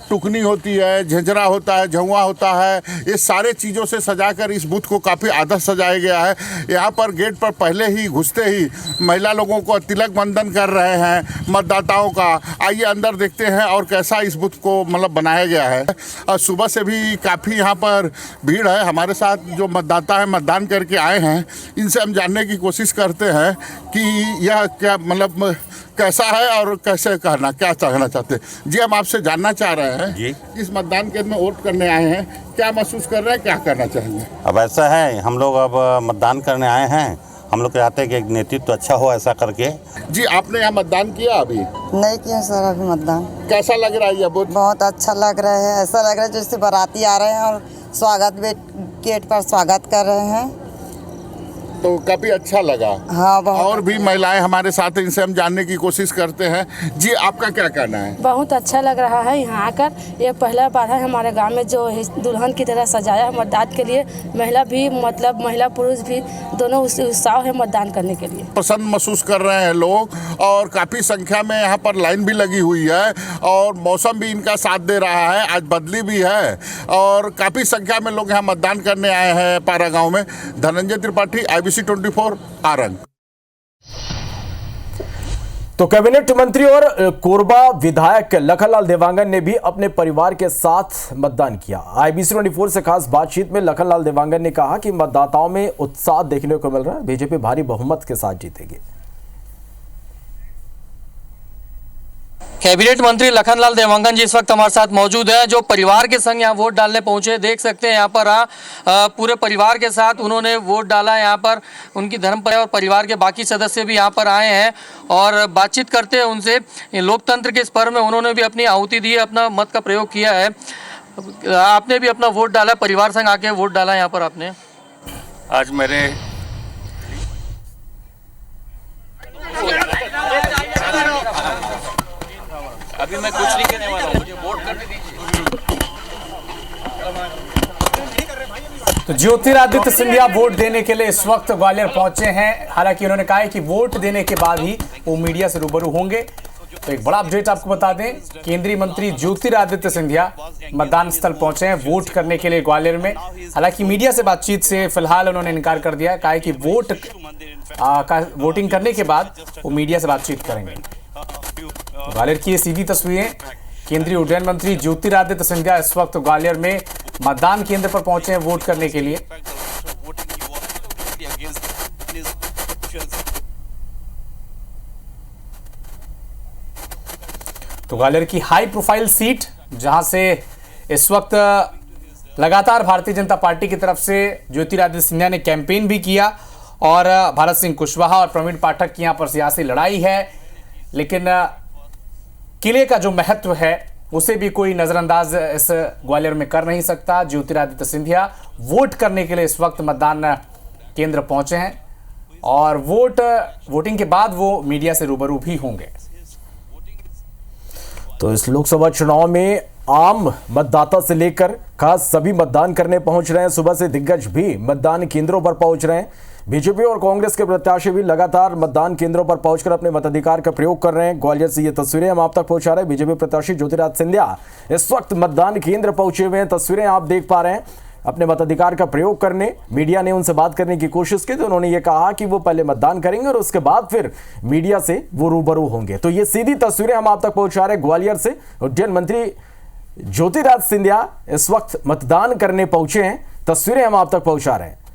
टुकनी होती है, झंझरा होता है, झुआ होता है, ये सारे चीज़ों से सजाकर इस बूथ को काफ़ी आदर्श सजाया गया है। यहाँ पर गेट पर पहले ही घुसते ही महिला लोगों को तिलक बंधन कर रहे हैं मतदाताओं का। आइए अंदर देखते हैं और कैसा इस बूथ को मतलब बनाया गया है। और सुबह से भी काफ़ी यहाँ पर भीड़ है। हमारे साथ जो मतदाता है मतदान करके आए हैं, इनसे हम जानने की कोशिश करते हैं कि यह क्या मतलब कैसा है और कैसे कहना क्या चाहना चाहते हैं। जी, हम आपसे जानना चाह रहे हैं जी, इस मतदान केंद्र में वोट करने आए हैं, क्या महसूस कर रहे हैं, क्या करना चाहेंगे? अब ऐसा है, हम लोग अब मतदान करने आए हैं, हम लोग चाहते हैं कि एक नेतृत्व अच्छा हो ऐसा करके। जी, आपने यहाँ मतदान किया? अभी नहीं किया सर, अभी मतदान। कैसा लग रहा है? ये बहुत अच्छा लग रहा है। ऐसा लग रहा है जैसे बाराती आ रहे हैं और स्वागत गेट पर स्वागत कर रहे हैं। तो काफी अच्छा लगा। हाँ, बहुत और भी महिलाएं हमारे साथ हैं, इनसे हम जानने की कोशिश करते हैं। जी, आपका क्या कहना है? बहुत अच्छा लग रहा है यहाँ आकर। ये पहला बार है हमारे गांव में जो दुल्हन की तरह सजाया है मतदान के लिए। महिला भी मतलब महिला पुरुष भी दोनों उत्साह है मतदान करने के लिए। पसंद महसूस कर रहे हैं लोग और काफ़ी संख्या में यहाँ पर लाइन भी लगी हुई है और मौसम भी इनका साथ दे रहा है। आज बदली भी है और काफ़ी संख्या में लोग यहाँ मतदान करने आए हैं पारा गाँव में। धनंजय त्रिपाठी, IBC 24, आरंग। तो कैबिनेट मंत्री और कोरबा विधायक लखनलाल देवांगन ने भी अपने परिवार के साथ मतदान किया। IBC 24 से खास बातचीत में लखनलाल देवांगन ने कहा कि मतदाताओं में उत्साह देखने को मिल रहा है, बीजेपी भारी बहुमत के साथ जीतेगी। कैबिनेट मंत्री लखनलाल देवांगन जी इस वक्त हमारे साथ मौजूद हैं, जो परिवार के संग यहाँ वोट डालने पहुंचे। देख सकते हैं यहाँ पर पूरे परिवार के साथ उन्होंने वोट डाला। यहाँ पर उनकी धर्मपत्नी और परिवार के बाकी सदस्य भी यहाँ पर आए हैं और बातचीत करते हैं उनसे। लोकतंत्र के इस पर्व में उन्होंने भी अपनी आहुति दी है, अपना मत का प्रयोग किया है। आपने भी अपना वोट डाला, परिवार संग आके वोट डाला यहाँ पर आपने। आज मेरे अभी मैं कुछ नहीं कहने वाला हूँ, मुझे वोट करने दीजिए। तो ज्योतिरादित्य सिंधिया वोट देने के लिए इस वक्त ग्वालियर पहुंचे हैं। हालांकि उन्होंने कहा है कि वोट देने के बाद ही वो मीडिया से रूबरू होंगे। तो एक बड़ा अपडेट आपको बता दें, केंद्रीय मंत्री ज्योतिरादित्य सिंधिया मतदान स्थल पहुंचे हैं वोट करने के लिए ग्वालियर में। हालांकि मीडिया से बातचीत से फिलहाल उन्होंने इनकार कर दिया, कहा है कि वोटिंग करने के बाद वो मीडिया से बातचीत करेंगे। ग्वालियर की ये सीधी तस्वीरें, केंद्रीय उड्डयन मंत्री ज्योतिरादित्य सिंधिया इस वक्त ग्वालियर में मतदान केंद्र पर पहुंचे हैं वोट करने के लिए। तो ग्वालियर की हाई प्रोफाइल सीट, जहां से इस वक्त लगातार भारतीय जनता पार्टी की तरफ से ज्योतिरादित्य सिंधिया ने कैंपेन भी किया और भारत सिंह कुशवाहा और प्रवीण पाठक की यहां पर सियासी लड़ाई है। लेकिन किले का जो महत्व है उसे भी कोई नजरअंदाज इस ग्वालियर में कर नहीं सकता। ज्योतिरादित्य सिंधिया वोट करने के लिए इस वक्त मतदान केंद्र पहुंचे हैं और वोटिंग के बाद वो मीडिया से रूबरू भी होंगे। तो इस लोकसभा चुनाव में आम मतदाता से लेकर खास सभी मतदान करने पहुंच रहे हैं। सुबह से दिग्गज भी मतदान केंद्रों पर पहुंच रहे हैं। बीजेपी और कांग्रेस के प्रत्याशी भी लगातार मतदान केंद्रों पर पहुंचकर अपने मताधिकार का प्रयोग कर रहे हैं। ग्वालियर से ये तस्वीरें हम आप तक पहुंचा रहे हैं। बीजेपी प्रत्याशी ज्योतिरादित्य सिंधिया इस वक्त मतदान केंद्र पहुंचे हुए हैं। तस्वीरें आप देख पा रहे हैं। अपने मताधिकार का प्रयोग करने मीडिया ने उनसे बात करने की कोशिश की तो उन्होंने ये कहा कि वो पहले मतदान करेंगे और उसके बाद फिर मीडिया से वो रूबरू होंगे। तो ये सीधी तस्वीरें हम आप तक पहुंचा रहे हैं ग्वालियर से। उड्डयन मंत्री ज्योतिरादित्य सिंधिया इस वक्त मतदान करने पहुंचे हैं। तस्वीरें हम आप तक पहुंचा रहे हैं।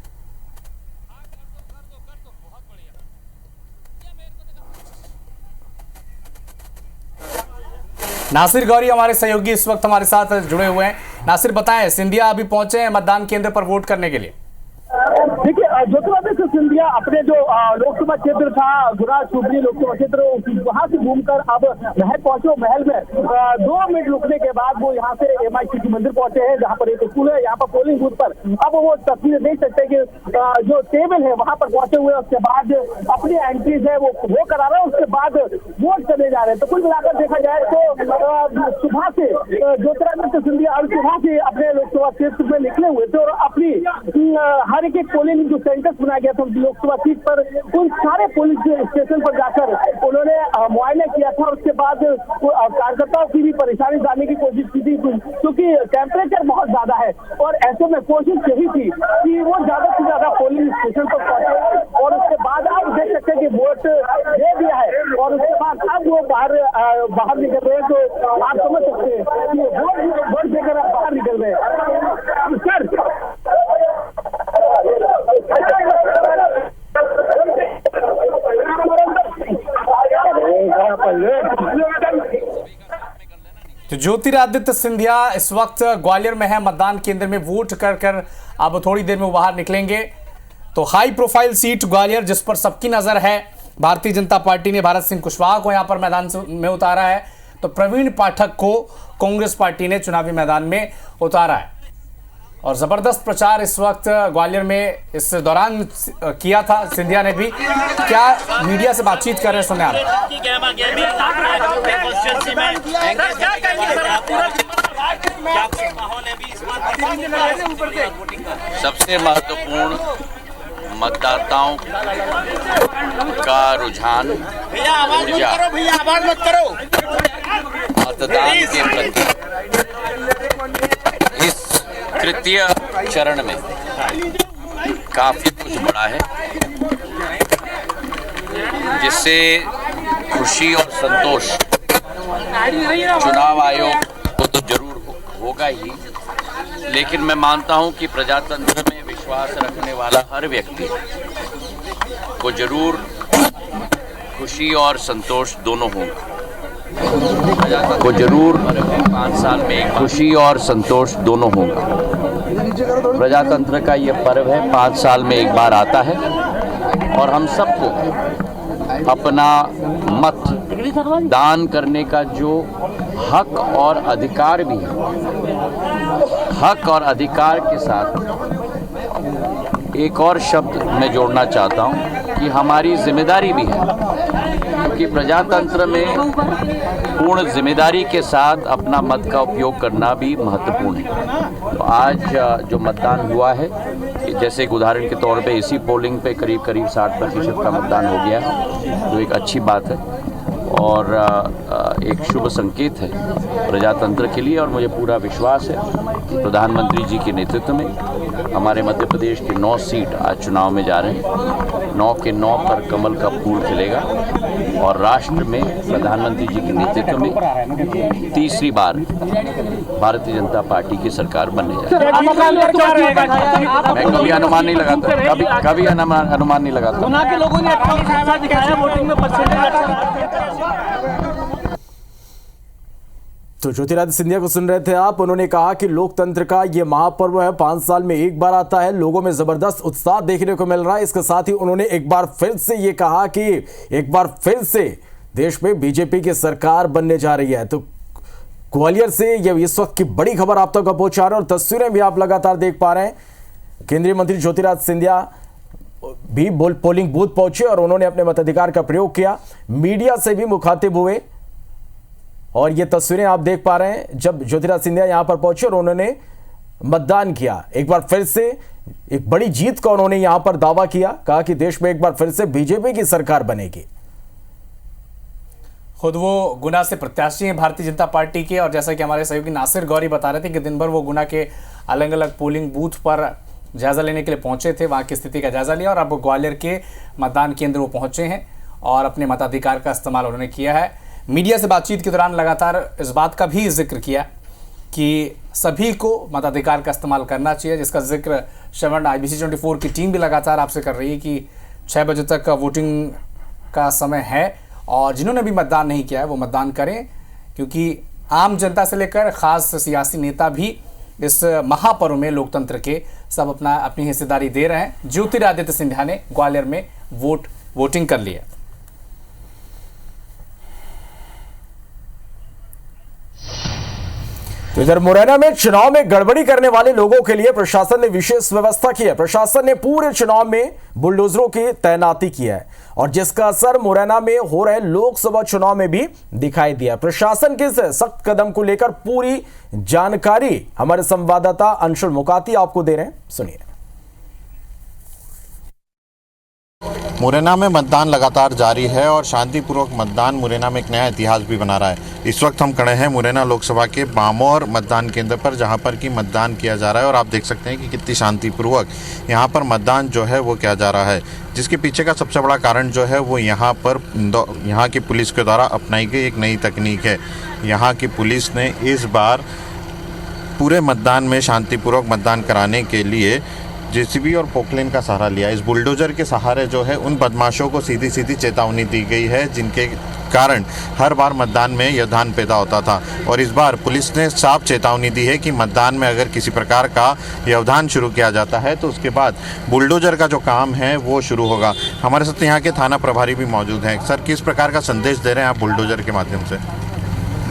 नासिर गौरी हमारे सहयोगी इस वक्त हमारे साथ जुड़े हुए हैं। नासिर, बताएं, सिंधिया अभी पहुंचे हैं मतदान केंद्र पर वोट करने के लिए। देखिए, ज्योतिरादित्य सिंधिया अपने जो लोकसभा क्षेत्र था, गुना शिवपुरी लोकसभा क्षेत्र, वहां से घूमकर अब महल पहुंचे। महल में 2 मिनट रुकने के बाद वो यहाँ से MICC मंदिर पहुंचे हैं, जहाँ पर एक स्कूल है। यहाँ पर पोलिंग बूथ पर अब वो तस्वीरें देख सकते हैं कि जो टेबल है वहां पर पहुंचे हुए। उसके बाद अपनी एंट्रीज है वो करा रहे हैं, उसके बाद वोट करने जा रहे हैं। तो कुल मिलाकर देखा जाए तो सुबह से ज्योतिरादित्य सिंधिया सुबह से अपने लोकसभा क्षेत्र में निकले हुए थे और अपनी हर एक पोलिंग जो सेंटर्स बनाया गया था लोकसभा सीट पर, उन सारे पुलिस स्टेशन पर जाकर उन्होंने मुआयना किया था। और उसके बाद कार्यकर्ताओं की भी परेशानी जानने की कोशिश की थी, क्योंकि टेम्परेचर बहुत ज्यादा है और ऐसे में कोशिश यही थी कि वो ज्यादा से ज्यादा पोलिंग स्टेशन पर पहुंचे। और उसके बाद आप देख सकते हैं कि वोट दे दिया है और उसके बाद अब वो बाहर निकल रहे हैं। तो आप समझ सकते हैं कि वोट देकर आप बाहर निकल रहे हैं। सर, तो ज्योतिरादित्य सिंधिया इस वक्त ग्वालियर में है, मतदान केंद्र में वोट कर अब थोड़ी देर में वो बाहर निकलेंगे। तो हाई प्रोफाइल सीट ग्वालियर, जिस पर सबकी नजर है। भारतीय जनता पार्टी ने भारत सिंह कुशवाहा को यहां पर मैदान में उतारा है, तो प्रवीण पाठक को कांग्रेस पार्टी ने चुनावी मैदान में उतारा है। और जबरदस्त प्रचार इस वक्त ग्वालियर में इस दौरान किया था सिंधिया ने भी। क्या मीडिया से बातचीत कर रहे हैं, सुने आप। सबसे महत्वपूर्ण मतदाताओं का रुझान मतदान के प्रति इस तृतीय चरण में काफी कुछ बढ़ा है, जिससे खुशी और संतोष चुनाव आयोग को तो जरूर होगा ही, लेकिन मैं मानता हूं कि प्रजातंत्र में विश्वास रखने वाला हर व्यक्ति को जरूर खुशी और संतोष दोनों होगा। को जरूर 5 साल में खुशी और संतोष दोनों होगा। प्रजातंत्र का ये पर्व है, 5 साल में एक बार आता है और हम सबको अपना मत दान करने का जो हक और अधिकार भी है, हक और अधिकार के साथ एक और शब्द मैं जोड़ना चाहता हूं कि हमारी जिम्मेदारी भी है, क्योंकि प्रजातंत्र में पूर्ण जिम्मेदारी के साथ अपना मत का उपयोग करना भी महत्वपूर्ण है। तो आज जो मतदान हुआ है, जैसे एक उदाहरण के तौर पे इसी पोलिंग पे करीब 60% का मतदान हो गया है, जो एक अच्छी बात है और एक शुभ संकेत है प्रजातंत्र के लिए। और मुझे पूरा विश्वास है कि प्रधानमंत्री जी के नेतृत्व में हमारे मध्य प्रदेश के 9 सीट आज चुनाव में जा रहे हैं, 9 के 9 पर कमल का फूल खिलेगा और राष्ट्र में प्रधानमंत्री जी के नेतृत्व में तीसरी बार भारतीय जनता पार्टी की सरकार बनने जा रही है। मैं कभी अनुमान नहीं लगाता, कभी अनुमान नहीं लगाता। तो ज्योतिरादित्य सिंधिया को सुन रहे थे आप। उन्होंने कहा कि लोकतंत्र का ये महापर्व है, 5 साल में एक बार आता है, लोगों में जबरदस्त उत्साह देखने को मिल रहा है। इसके साथ ही उन्होंने एक बार फिर से ये कहा कि एक बार फिर से देश में बीजेपी की सरकार बनने जा रही है। तो ग्वालियर से ये इस वक्त की बड़ी खबर आप तक पहुंचा रहे हैं और तस्वीरें भी आप लगातार देख पा रहे हैं। केंद्रीय मंत्री ज्योतिरादित्य सिंधिया भी पोलिंग बूथ पहुंचे और उन्होंने अपने मताधिकार का प्रयोग किया, मीडिया से भी मुखातिब हुए और ये तस्वीरें आप देख पा रहे हैं जब ज्योतिरादित्य सिंधिया यहां पर पहुंचे और उन्होंने मतदान किया। एक बार फिर से एक बड़ी जीत का उन्होंने यहां पर दावा किया, कहा कि देश में एक बार फिर से बीजेपी की सरकार बनेगी। खुद वो गुना से प्रत्याशी हैं भारतीय जनता पार्टी के, और जैसा कि हमारे सहयोगी नासिर गौरी बता रहे थे कि दिन भर वो गुना के अलग अलग पोलिंग बूथ पर जायजा लेने के लिए पहुंचे थे, वहां की स्थिति का जायजा लिया और अब ग्वालियर के मतदान केंद्र वो पहुंचे हैं और अपने मताधिकार का इस्तेमाल उन्होंने किया है। मीडिया से बातचीत के दौरान लगातार इस बात का भी जिक्र किया कि सभी को मताधिकार का इस्तेमाल करना चाहिए, जिसका जिक्र श्रवण IBC 24 की टीम भी लगातार आपसे कर रही है कि 6 बजे तक वोटिंग का समय है और जिन्होंने भी मतदान नहीं किया है वो मतदान करें, क्योंकि आम जनता से लेकर खास सियासी नेता भी इस महापर्व में लोकतंत्र के सब अपनी हिस्सेदारी दे रहे हैं। ज्योतिरादित्य सिंधिया ने ग्वालियर में वोटिंग कर ली है। तो इधर मुरैना में चुनाव में गड़बड़ी करने वाले लोगों के लिए प्रशासन ने विशेष व्यवस्था की है। प्रशासन ने पूरे चुनाव में बुलडोजरों की तैनाती की है और जिसका असर मुरैना में हो रहे लोकसभा चुनाव में भी दिखाई दिया। प्रशासन के इस सख्त कदम को लेकर पूरी जानकारी हमारे संवाददाता अंशुल मुकाती आपको दे रहे हैं, सुनिए। मुरैना में मतदान लगातार जारी है और शांतिपूर्वक मतदान मुरैना में एक नया इतिहास भी बना रहा है। इस वक्त हम खड़े हैं मुरैना लोकसभा के बामौर मतदान केंद्र पर, जहां पर कि मतदान किया जा रहा है और आप देख सकते हैं कि कितनी शांतिपूर्वक यहां पर मतदान जो है वो किया जा रहा है। जिसके पीछे का सबसे बड़ा कारण जो है वो यहाँ की पुलिस के द्वारा अपनाई गई एक नई तकनीक है। यहाँ की पुलिस ने इस बार पूरे मतदान में शांतिपूर्वक मतदान कराने के लिए JCB और पोकलेन का सहारा लिया। इस बुलडोजर के सहारे जो है उन बदमाशों को सीधी सीधी चेतावनी दी गई है, जिनके कारण हर बार मतदान में व्यवधान पैदा होता था। और इस बार पुलिस ने साफ चेतावनी दी है कि मतदान में अगर किसी प्रकार का व्यवधान शुरू किया जाता है तो उसके बाद बुलडोजर का जो काम है वो शुरू होगा। हमारे साथ यहाँ के थाना प्रभारी भी मौजूद हैं। सर, किस प्रकार का संदेश दे रहे हैं आप बुलडोजर के माध्यम से?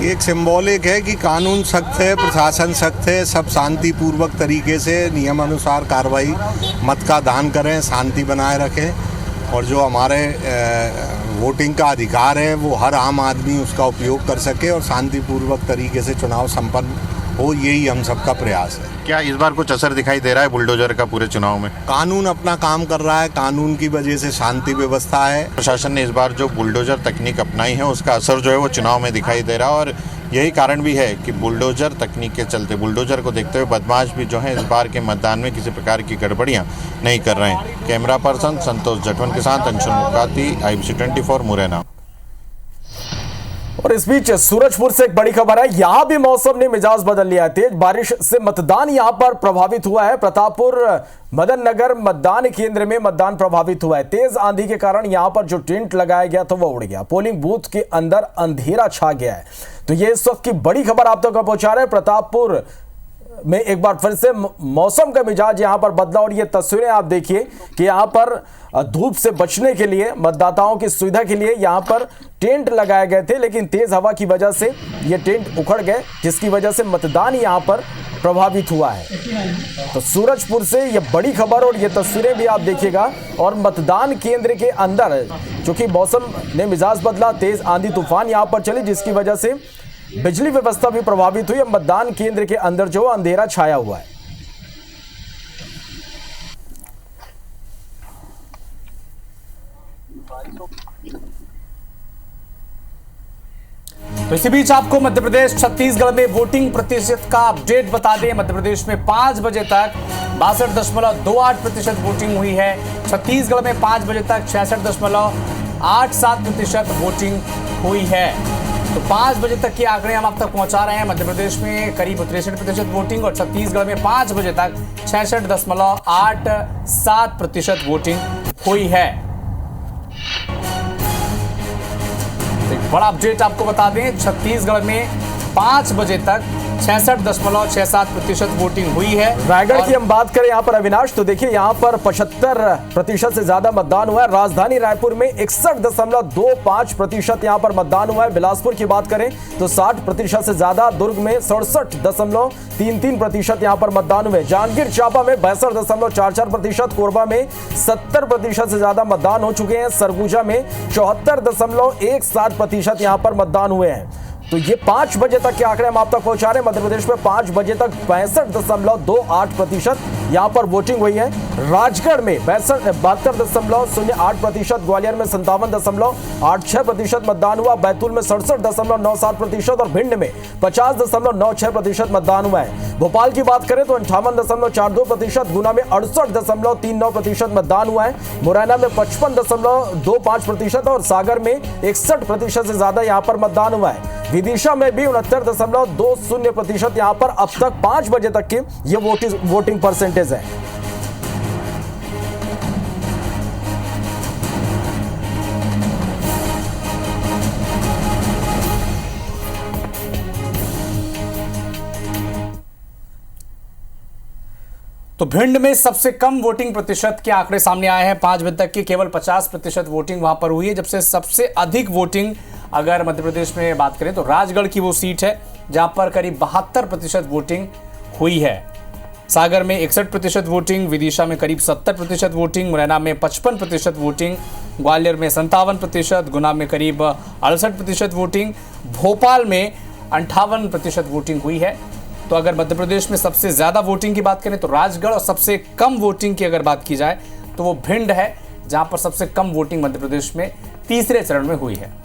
एक सिंबॉलिक है कि कानून सख्त है, प्रशासन सख्त है, सब शांतिपूर्वक तरीके से नियमानुसार कार्रवाई, मत का दान करें, शांति बनाए रखें और जो हमारे वोटिंग का अधिकार है वो हर आम आदमी उसका उपयोग कर सके और शांतिपूर्वक तरीके से चुनाव संपन्न हो, यही हम सबका प्रयास है। क्या इस बार कुछ असर दिखाई दे रहा है बुलडोजर का पूरे चुनाव में? कानून अपना काम कर रहा है, कानून की वजह से शांति व्यवस्था है। प्रशासन ने इस बार जो बुलडोजर तकनीक अपनाई है उसका असर जो है वो चुनाव में दिखाई दे रहा है और यही कारण भी है कि बुलडोजर तकनीक के चलते, बुलडोजर को देखते हुए बदमाश भी जो है इस बार के मतदान में किसी प्रकार की गड़बड़ियां नहीं कर रहे हैं। कैमरा पर्सन संतोष जटवन के साथ अंशुल मुकाती, IBC 24 मुरैना। और इस बीच सूरजपुर से एक बड़ी खबर है, यहां भी मौसम ने मिजाज बदल लिया है। तेज बारिश से मतदान यहां पर प्रभावित हुआ है। प्रतापपुर मदन नगर मतदान केंद्र में मतदान प्रभावित हुआ है। तेज आंधी के कारण यहां पर जो टेंट लगाया गया था वो उड़ गया। पोलिंग बूथ के अंदर अंधेरा छा गया है। तो ये इस वक्त की बड़ी खबर आप तक पहुंचा रहे हैं। प्रतापपुर में एक बार फिर से मौसम का मिजाज यहां पर बदला और ये तस्वीरें आप देखिए कि यहां पर धूप से बचने के लिए, मतदाताओं की सुविधा के लिए यहां पर टेंट लगाए गए थे, लेकिन तेज हवा की वजह से ये टेंट उखड़ गए, जिसकी वजह से मतदान यहां पर प्रभावित हुआ है। तो सूरजपुर से ये बड़ी खबर और ये तस्वीरें भी आप देखिएगा। और मतदान केंद्र के अंदर चूंकि मौसम ने मिजाज बदला, तेज आंधी तूफान यहां पर चली, जिसकी वजह से बिजली व्यवस्था भी प्रभावित हुई। मतदान केंद्र के अंदर जो अंधेरा छाया हुआ है। तो इसी बीच आपको मध्य प्रदेश छत्तीसगढ़ में वोटिंग प्रतिशत का अपडेट बता दें। मध्य प्रदेश में 5 बजे तक 62.28% वोटिंग हुई है। छत्तीसगढ़ में 5 बजे तक 66.87% वोटिंग हुई है। तो 5 बजे तक के आंकड़े हम आप तक पहुंचा रहे हैं। मध्य प्रदेश में करीब 63% वोटिंग और छत्तीसगढ़ में 5 बजे तक 66.87% वोटिंग हुई है। एक बड़ा अपडेट आपको बता दें, छत्तीसगढ़ में 5 बजे तक 66.67% वोटिंग हुई है। रायगढ़ की हम बात करें यहाँ पर अविनाश, तो देखिए यहाँ पर 75% से ज्यादा मतदान हुआ है। राजधानी रायपुर में 61.25% यहाँ पर मतदान हुआ है। बिलासपुर की बात करें तो 60% से ज्यादा, दुर्ग में 67.33% यहाँ पर मतदान हुए। जांजगीर चांपा में 62.44%, कोरबा में 70% से ज्यादा मतदान हो चुके हैं। सरगुजा में 74.17% यहाँ पर मतदान हुए हैं। तो ये 5 बजे तक के आंकड़े हम आप तक पहुंचा रहे हैं। मध्य प्रदेश में 5 बजे तक 65.28% यहां पर वोटिंग हुई है। राजगढ़ में 72.08%, ग्वालियर में 57.86% मतदान हुआ। बैतूल में 67.97% और भिंड में 50.96% मतदान हुआ है। भोपाल की बात करें तो 58.42%, गुना में 68.39% मतदान हुआ है। मुरैना में 55.25% और सागर में 61% से ज्यादा यहां पर मतदान हुआ है। विदिशा में भी 69.20% यहां पर अब तक 5 बजे तक की ये वोटिंग परसेंटेज है। तो भिंड में सबसे कम वोटिंग प्रतिशत के आंकड़े सामने आए हैं। 5 बजे तक की केवल 50% वोटिंग वहां पर हुई है, जबसे सबसे अधिक वोटिंग अगर मध्य प्रदेश में बात करें तो राजगढ़ की वो सीट है जहां पर करीब 72% वोटिंग हुई है। सागर में 61% वोटिंग, विदिशा में करीब 70% वोटिंग, मुरैना में 55% वोटिंग, ग्वालियर में 57%, गुना में करीब 68% वोटिंग, भोपाल में 58% वोटिंग हुई है। तो अगर मध्य प्रदेश में सबसे ज्यादा वोटिंग की बात करें तो राजगढ़, और सबसे कम वोटिंग की अगर बात की जाए तो वो भिंड है, जहां पर सबसे कम वोटिंग मध्य प्रदेश में तीसरे चरण में हुई है।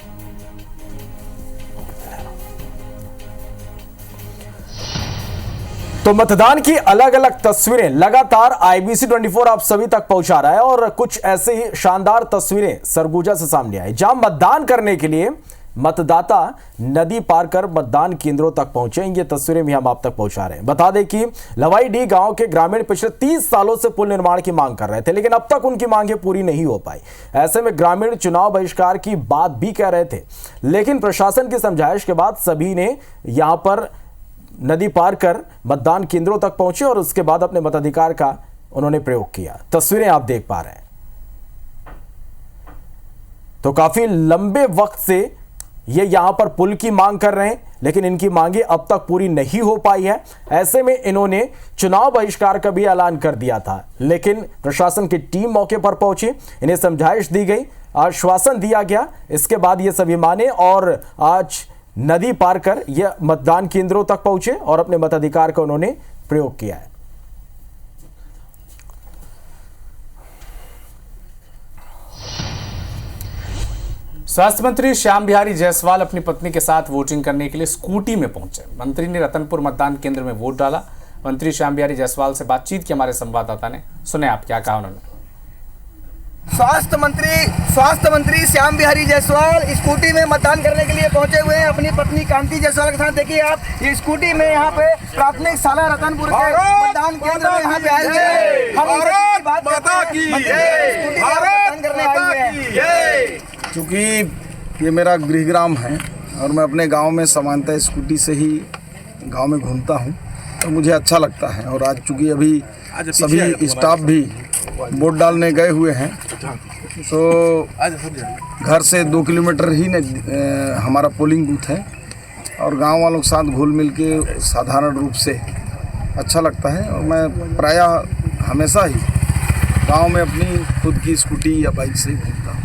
तो मतदान की अलग अलग तस्वीरें लगातार IBC 24 आप सभी तक पहुंचा रहा है और कुछ ऐसे ही शानदार तस्वीरें सरगुजा से सामने आई, जहां मतदान करने के लिए मतदाता नदी पार कर मतदान केंद्रों तक पहुंचे। ये तस्वीरें भी हम आप तक पहुंचा रहे हैं। बता दें कि लवाईडीह गांव के ग्रामीण पिछले 30 सालों से पुल निर्माण की मांग कर रहे थे, लेकिन अब तक उनकी मांगें पूरी नहीं हो पाई। ऐसे में ग्रामीण चुनाव बहिष्कार की बात भी कह रहे थे, लेकिन प्रशासन की समझाइश के बाद सभी ने यहां पर नदी पार कर मतदान केंद्रों तक पहुंचे और उसके बाद अपने मताधिकार का उन्होंने प्रयोग किया। तस्वीरें आप देख पा रहे हैं। तो काफी लंबे वक्त से ये यहाँ पर पुल की मांग कर रहे हैं, लेकिन इनकी मांगे अब तक पूरी नहीं हो पाई है। ऐसे में इन्होंने चुनाव बहिष्कार का भी ऐलान कर दिया था, लेकिन प्रशासन की टीम मौके पर पहुंची, इन्हें समझाइश दी गई, आश्वासन दिया गया। इसके बाद ये सभी माने और आज नदी पार कर ये मतदान केंद्रों तक पहुंचे और अपने मताधिकार का उन्होंने प्रयोग किया है। स्वास्थ्य मंत्री श्याम बिहारी जायसवाल अपनी पत्नी के साथ वोटिंग करने के लिए स्कूटी में पहुंचे। मंत्री ने रतनपुर मतदान केंद्र में वोट डाला। मंत्री श्याम बिहारी जायसवाल से बातचीत की हमारे संवाददाता ने, सुने आप क्या कहा उन्होंने। स्वास्थ्य मंत्री श्याम बिहारी जायसवाल स्कूटी में मतदान करने के लिए पहुंचे हुए हैं अपनी पत्नी कांति जायसवाल के साथ। देखिए आप, ये स्कूटी में यहाँ पे प्राथमिक शाला रतनपुर के मतदान केंद्र में यहाँ पे आएंगे। हम उनसे बात करते हैं, मतदान करने आए हुए हैं। क्योंकि ये मेरा गृहग्राम है और मैं अपने गांव में सामान्यतः स्कूटी से ही गांव में घूमता हूं, तो मुझे अच्छा लगता है। और आज चूँकि अभी सभी स्टाफ भी वोट डालने गए हुए हैं, तो घर से 2 किलोमीटर ही हमारा पोलिंग बूथ है और गांव वालों के साथ घुल मिल के साधारण रूप से अच्छा लगता है। और मैं प्रायः हमेशा ही गांव में अपनी खुद की स्कूटी या बाइक से घूमता हूँ।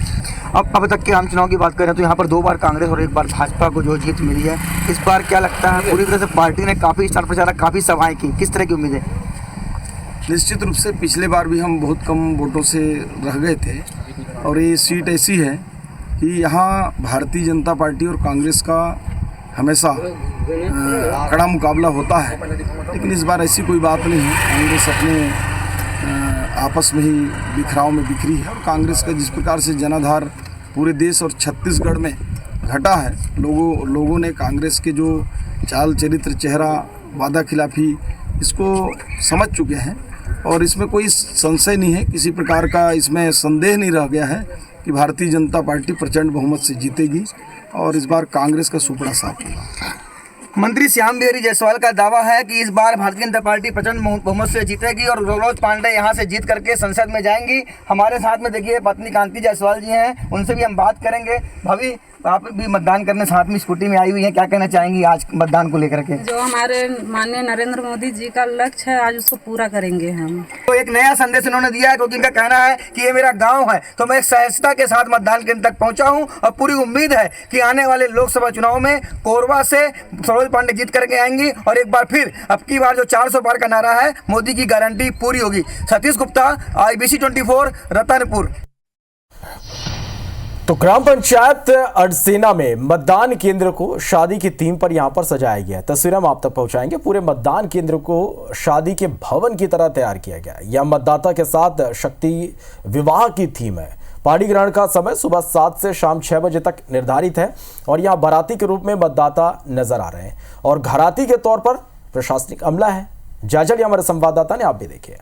अब तक के आम चुनाव की बात करें तो यहाँ पर 2 बार कांग्रेस और 1 बार भाजपा को जो जीत मिली है, इस बार क्या लगता है? पूरी तरह से पार्टी ने काफ़ी स्टार प्रचारक, काफ़ी सभाएं की, किस तरह की उम्मीद है? निश्चित रूप से पिछले बार भी हम बहुत कम वोटों से रह गए थे और ये सीट ऐसी है कि यहाँ भारतीय जनता पार्टी और कांग्रेस का हमेशा कड़ा मुकाबला होता है, लेकिन इस बार ऐसी कोई बात नहीं है। कांग्रेस अपने आपस में ही बिखराव में बिखरी है और कांग्रेस का जिस प्रकार से जनाधार पूरे देश और छत्तीसगढ़ में घटा है, लोगों ने कांग्रेस के जो चाल चरित्र, चेहरा, वादा खिलाफी, इसको समझ चुके हैं और इसमें कोई संशय नहीं है, किसी प्रकार का इसमें संदेह नहीं रह गया है कि भारतीय जनता पार्टी प्रचंड बहुमत से जीतेगी और इस बार कांग्रेस का सुपड़ा साफ होगा। मंत्री श्याम बिहारी जायसवाल का दावा है कि इस बार भारतीय जनता पार्टी प्रचंड बहुमत से जीतेगी और रोलोज पांडे यहां से जीत करके संसद में जाएंगी। हमारे साथ में देखिए पत्नी कांति जायसवाल जी हैं, उनसे भी हम बात करेंगे। भाभी, आप भी मतदान करने साथ में स्कूटी में आई हुई हैं, क्या कहना चाहेंगी आज मतदान को लेकर के? जो हमारे माननीय नरेंद्र मोदी जी का लक्ष्य है, आज उसको पूरा करेंगे हम। तो एक नया संदेश उन्होंने दिया है, क्योंकि इनका कहना है कि ये मेरा गांव है, तो मैं सहजता के साथ मतदान केंद्र तक पहुंचा हूं और पूरी उम्मीद है कि आने वाले लोकसभा चुनाव में कोरबा से सरोज पांडे जीत करके आएंगी और एक बार फिर अब की बार जो 400 पार का नारा है, मोदी की गारंटी पूरी होगी। सतीश गुप्ता, IBC 24, रतनपुर। तो ग्राम पंचायत अड़सेना में मतदान केंद्र को शादी की थीम पर यहां पर सजाया गया है। तस्वीरें हम आप तक पहुंचाएंगे। पूरे मतदान केंद्र को शादी के भवन की तरह तैयार किया गया है। यह मतदाता के साथ शक्ति विवाह की थीम है। पानी ग्रहण का समय सुबह 7 से शाम 6 बजे तक निर्धारित है और यहां बाराती के रूप में मतदाता नजर आ रहे हैं और घराती के तौर पर प्रशासनिक अमला है। जायजा हमारे संवाददाता ने, आप भी देखिए।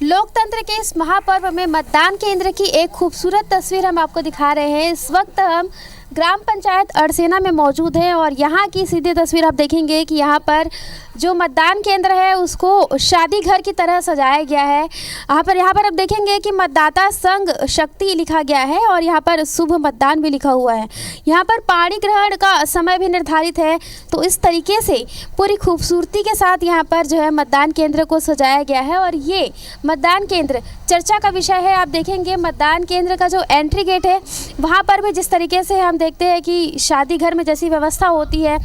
लोकतंत्र के इस महापर्व में मतदान केंद्र की एक खूबसूरत तस्वीर हम आपको दिखा रहे हैं। इस वक्त हम ग्राम पंचायत अड़सेना में मौजूद हैं और यहाँ की सीधी तस्वीर आप देखेंगे कि यहाँ पर जो मतदान केंद्र है उसको शादी घर की तरह सजाया गया है। यहाँ पर आप देखेंगे कि मतदाता संघ शक्ति लिखा गया है और यहाँ पर शुभ मतदान भी लिखा हुआ है। यहाँ पर पाणी ग्रहण का समय भी निर्धारित है। तो इस तरीके से पूरी खूबसूरती के साथ यहाँ पर जो है मतदान केंद्र को सजाया गया है और ये मतदान केंद्र चर्चा का विषय है। आप देखेंगे मतदान केंद्र का जो एंट्री गेट है वहाँ पर भी जिस तरीके से हम देखते हैं कि शादी घर में जैसी व्यवस्था होती है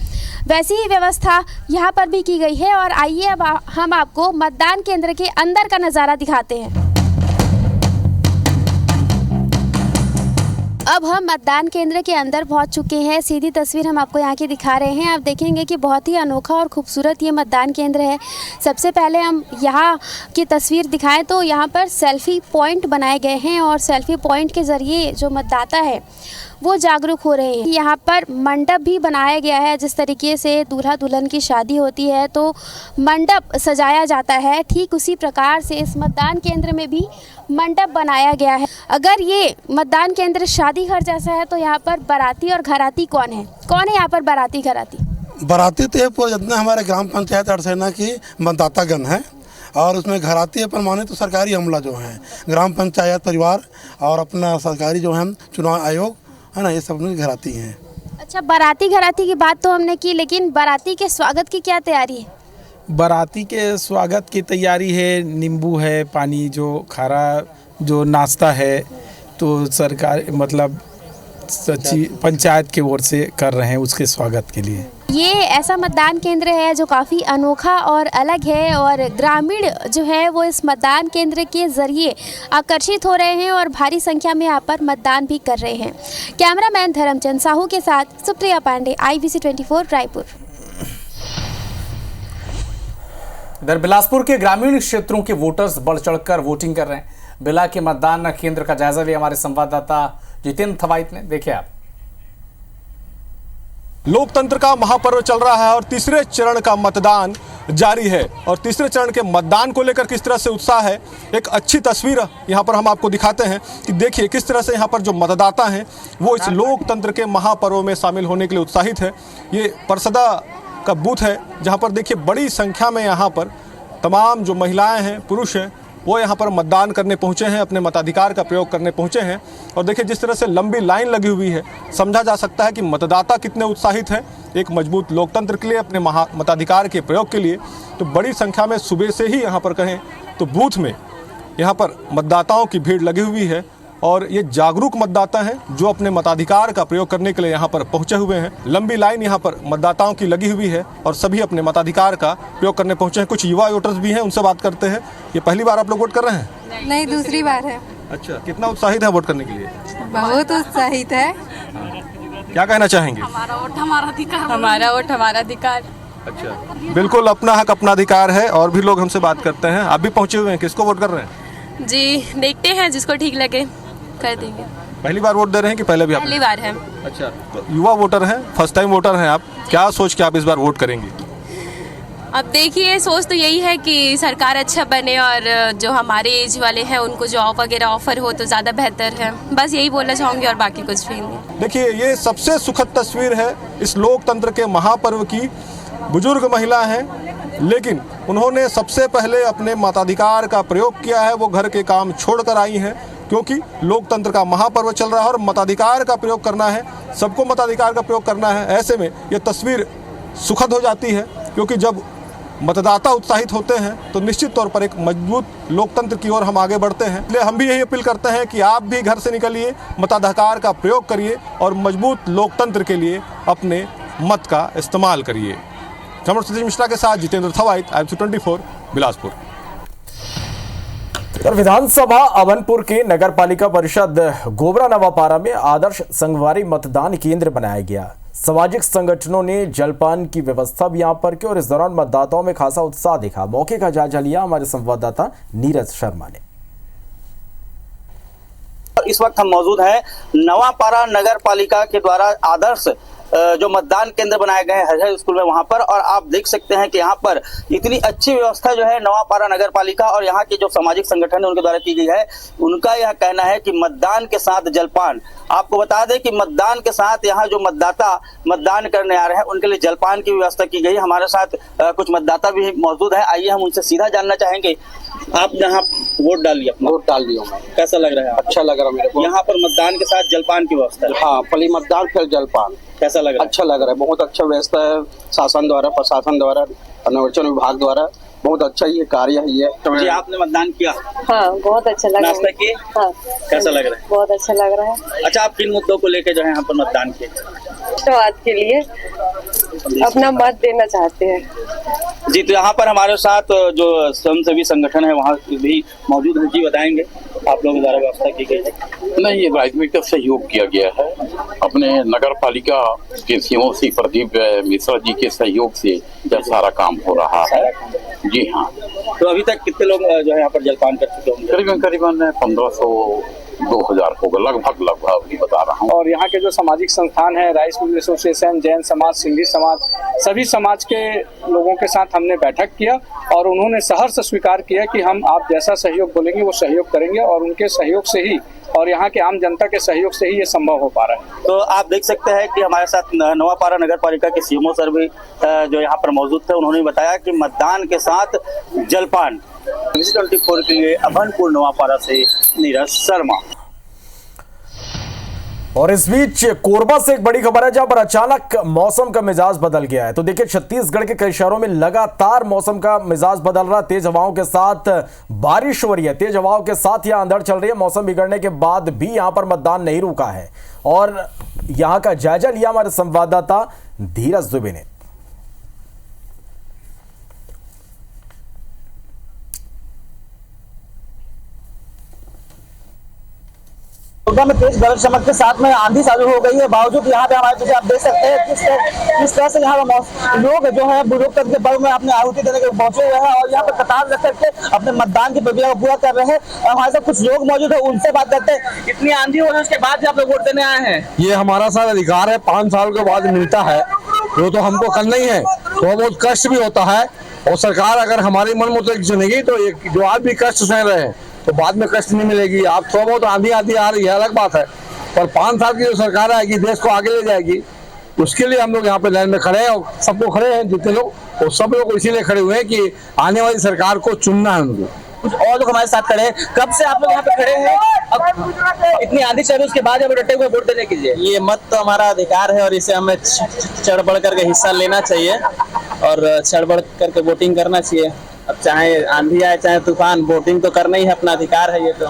वैसी ही व्यवस्था यहाँ पर भी की गई है। और आइए अब हम आपको मतदान केंद्र के अंदर का नज़ारा दिखाते हैं। अब हम मतदान केंद्र के अंदर पहुंच चुके हैं। सीधी तस्वीर हम आपको यहाँ की दिखा रहे हैं। आप देखेंगे कि बहुत ही अनोखा और खूबसूरत ये मतदान केंद्र है। सबसे पहले हम यहाँ की तस्वीर दिखाएं तो यहाँ पर सेल्फी पॉइंट बनाए गए हैं और सेल्फी पॉइंट के ज़रिए जो मतदाता है वो जागरूक हो रहे हैं। यहाँ पर मंडप भी बनाया गया है। जिस तरीके से दूल्हा दुल्हन की शादी होती है तो मंडप सजाया जाता है, ठीक उसी प्रकार से इस मतदान केंद्र में भी मंडप बनाया गया है। अगर ये मतदान केंद्र शादी घर जैसा है तो यहाँ पर बाराती और घराती कौन है यहाँ पर बाराती घराती? बाराती तो पूरा जितना हमारे ग्राम पंचायत अड़सेना की मतदातागण है और उसमें घराती अपन माने तो सरकारी अमला जो हैं, ग्राम पंचायत परिवार और अपना सरकारी जो है चुनाव आयोग है ना, ये सब अपनी घराती हैं। अच्छा, बाराती घराती की बात तो हमने की, लेकिन बाराती के स्वागत की क्या तैयारी है? बाराती के स्वागत की तैयारी है, नींबू है, पानी जो खारा जो नाश्ता है, तो सरकार मतलब सच्ची पंचायत की ओर से कर रहे हैं उसके स्वागत के लिए। ये ऐसा मतदान केंद्र है जो काफ़ी अनोखा और अलग है, और ग्रामीण जो है वो इस मतदान केंद्र के ज़रिए आकर्षित हो रहे हैं और भारी संख्या में यहाँ पर मतदान भी कर रहे हैं। कैमरामैन धर्मचंद साहू के साथ सुप्रिया पांडे, IBC 24 रायपुर। इधर बिलासपुर के ग्रामीण क्षेत्रों के वोटर्स बढ़ चढ़कर वोटिंग कर रहे हैं। बिला के मतदान केंद्र का जायजा लिया हमारे संवाददाता जितेंद्र थवाइत ने। देखिए आप। लोकतंत्र का महापर्व चल रहा है और तीसरे चरण का मतदान जारी है, और तीसरे चरण के मतदान को लेकर किस तरह से उत्साह है, एक अच्छी तस्वीर यहां पर हम आपको दिखाते हैं कि देखिए किस तरह से यहां पर जो मतदाता हैं वो इस लोकतंत्र के महापर्व में शामिल होने के लिए उत्साहित है। ये परसदा का बूथ है जहां पर देखिए बड़ी संख्या में यहां पर तमाम जो महिलाएं हैं, पुरुष हैं, वो यहाँ पर मतदान करने पहुँचे हैं, अपने मताधिकार का प्रयोग करने पहुँचे हैं। और देखिए जिस तरह से लंबी लाइन लगी हुई है, समझा जा सकता है कि मतदाता कितने उत्साहित हैं एक मजबूत लोकतंत्र के लिए, अपने मताधिकार के प्रयोग के लिए। तो बड़ी संख्या में सुबह से ही यहाँ पर कहें तो बूथ में यहाँ पर मतदाताओं की भीड़ लगी हुई है, और ये जागरूक मतदाता हैं जो अपने मताधिकार का प्रयोग करने के लिए यहाँ पर पहुँचे हुए हैं। लंबी लाइन यहाँ पर मतदाताओं की लगी हुई है और सभी अपने मताधिकार का प्रयोग करने पहुँचे हैं। कुछ युवा वोटर्स भी हैं, उनसे बात करते हैं। ये पहली बार आप लोग वोट कर रहे हैं? नहीं, दूसरी बार है। अच्छा, कितना उत्साहित है वोट करने के लिए? बहुत उत्साहित है। क्या कहना चाहेंगे? हमारा वोट हमारा अधिकार। हमारा वोट हमारा अधिकार। अच्छा, बिल्कुल अपना हक अपना अधिकार है। और भी लोग हमसे बात करते हैं। आप भी पहुँचे हुए हैं, किसको वोट कर रहे हैं? जी, देखते हैं जिसको ठीक लगे कर देंगे। पहली बार वोट दे रहे हैं कि पहले भी? पहली बार है। अच्छा, तो युवा वोटर हैं, फर्स्ट टाइम वोटर हैं आप, क्या सोच के आप इस बार वोट करेंगे? अब देखिए, सोच तो यही है कि सरकार अच्छा बने और जो हमारे एज वाले हैं उनको जॉब वगैरह ऑफर हो तो ज़्यादा बेहतर है। बस यही बोलना चाहूँगी और बाकी कुछ भी नहीं। देखिए ये सबसे सुखद तस्वीर है इस लोकतंत्र के महापर्व की। बुजुर्ग महिला हैं, लेकिन उन्होंने सबसे पहले अपने मताधिकार का प्रयोग किया है। वो घर के काम छोड़कर आई हैं क्योंकि लोकतंत्र का महापर्व चल रहा है और मताधिकार का प्रयोग करना है, सबको मताधिकार का प्रयोग करना है। ऐसे में ये तस्वीर सुखद हो जाती है, क्योंकि जब मतदाता उत्साहित होते हैं तो निश्चित तौर पर एक मजबूत लोकतंत्र की ओर हम आगे बढ़ते हैं। इसलिए हम भी यही अपील करते हैं कि आप भी घर से निकलिए, मताधिकार का प्रयोग करिए और मजबूत लोकतंत्र के लिए अपने मत का इस्तेमाल करिए। कैमरा सतीश मिश्रा के साथ जितेंद्र थवाइत, IBC 24 बिलासपुर। विधानसभा अभनपुर के नगर पालिका परिषद गोबरा नवापारा में आदर्श संगवारी मतदान केंद्र बनाया गया। सामाजिक संगठनों ने जलपान की व्यवस्था भी यहां पर की और इस दौरान मतदाताओं में खासा उत्साह दिखा। मौके का जायजा लिया हमारे संवाददाता नीरज शर्मा ने। इस वक्त हम मौजूद हैं नवापारा नगर पालिका के द्वारा आदर्श जो मतदान केंद्र बनाए गए हैं हर स्कूल में, वहां पर, और आप देख सकते हैं कि यहाँ पर इतनी अच्छी व्यवस्था जो है नवापारा नगर पालिका और यहाँ के जो सामाजिक संगठन है उनके द्वारा की गई है। उनका यह कहना है कि मतदान के साथ जलपान। आपको बता दें कि मतदान के साथ यहाँ जो मतदाता मतदान करने आ रहे हैं उनके लिए जलपान की व्यवस्था की गई है। हमारे साथ कुछ मतदाता भी मौजूद है, आइए हम उनसे सीधा जानना चाहेंगे। आप यहाँ वोट डाल लिया? वोट डाल दिया मैं। कैसा लग रहा है? अच्छा लग रहा है मेरे को। यहाँ पर मतदान के साथ जलपान की व्यवस्था है? हाँ, पहले मतदान फिर जलपान। कैसा लग रहा है? अच्छा लग रहा है, बहुत अच्छा व्यवस्था है शासन द्वारा, प्रशासन द्वारा, निर्वाचन विभाग द्वारा। बहुत अच्छा ये कार्य है ये। जी, आपने मतदान किया? हाँ, बहुत अच्छा लगा। नाश्ता किए? हाँ। कैसा लग रहा है? बहुत अच्छा लग रहा है। अच्छा, आप किन मुद्दों को लेकर जो है यहाँ पर मतदान किए? राष्ट्रवाद के लिए अपना मत देना चाहते हैं। जी, तो यहाँ पर हमारे साथ जो स्वयंसेवी संगठन है वहाँ भी मौजूद है। जी, बताएंगे आप लोगों द्वारा व्यवस्था की गई है? नहीं, ये राजनीतिक सहयोग किया गया है अपने नगर पालिका के सीओ श्री प्रदीप मिश्रा जी के सहयोग से यह सारा काम हो रहा है। जी हाँ। तो अभी तक कितने लोग जो है यहाँ पर जलपान कर चुके होंगे? करीबन 1500-2000 होगा, लगभग अभी बता रहा हूँ। और यहाँ के जो सामाजिक संस्थान है, राइस मिल एसोसिएशन, जैन समाज, सिंधी समाज, सभी समाज के लोगों के साथ हमने बैठक किया और उन्होंने सहर्ष स्वीकार किया कि हम आप जैसा सहयोग बोलेंगे वो सहयोग करेंगे, और उनके सहयोग से ही और यहाँ के आम जनता के सहयोग से ही ये संभव हो पा रहा है। तो आप देख सकते हैं कि हमारे साथ नवापारा नगर पालिका के सीएमओ सर भी जो यहाँ पर मौजूद थे, उन्होंने बताया कि मतदान के साथ जलपान। IBC 24 के लिए अभनपुर नवापारा से नीरज शर्मा। और इस बीच कोरबा से एक बड़ी खबर है जहां पर अचानक मौसम का मिजाज बदल गया है। तो देखिए, छत्तीसगढ़ के कई शहरों में लगातार मौसम का मिजाज बदल रहा है। तेज हवाओं के साथ बारिश हो रही है, तेज हवाओं के साथ यहां अंधड़ चल रही है। मौसम बिगड़ने के बाद भी यहां पर मतदान नहीं रुका है और यहां का जायजा लिया हमारे संवाददाता धीरज दुबे ने। कोरबा में तेज गरज चमक के साथ में आंधी चालू हो गई है। बावजूद यहाँ पे हमारे पीछे आप देख सकते हैं किस तरह से यहाँ लोग जो है बुजुर्ग तक के पर्व में अपने आहुति देने के पहुंचे हुए हैं और यहाँ पर कतार रख करके अपने मतदान की प्रक्रिया को पूरा कर रहे हैं। हमारे साथ कुछ लोग मौजूद है, उनसे बात करते हैं। इतनी आंधी हो रही है, उसके बाद भी आप लोग वोट देने आए हैं? ये हमारा सारा अधिकार है, 5 साल के बाद मिलता है, वो तो हमको करना ही है। तो बहुत कष्ट भी होता है और सरकार अगर हमारी मन मुताबिक चुनेगी तो जो आज भी कष्ट सह रहे हैं तो बाद में कष्ट नहीं मिलेगी। आप थोड़ा बहुत आंधी आ रही है अलग बात है, पर 5 साल की जो सरकार आएगी देश को आगे ले जाएगी, उसके लिए हम लोग यहाँ पे लाइन में खड़े हैं और सबको खड़े हैं जितने लोग, और सब लोग इसीलिए खड़े हुए हैं कि आने वाली सरकार को चुनना है उनको। कुछ और लोग हमारे साथ खड़े हैं। कब से आप लोग यहाँ पे खड़े हैं? अब इतनी आंधी चल रही है, उसके बाद हम डटे हुए वोट देने के लिए? ये मत तो हमारा अधिकार है और इसे हमें चढ़ बढ़ करके हिस्सा लेना चाहिए और चढ़ बढ़ करके वोटिंग करना चाहिए। अब चाहे आंधी आए चाहे तूफान, वोटिंग तो करना ही है, अपना अधिकार है। ये तो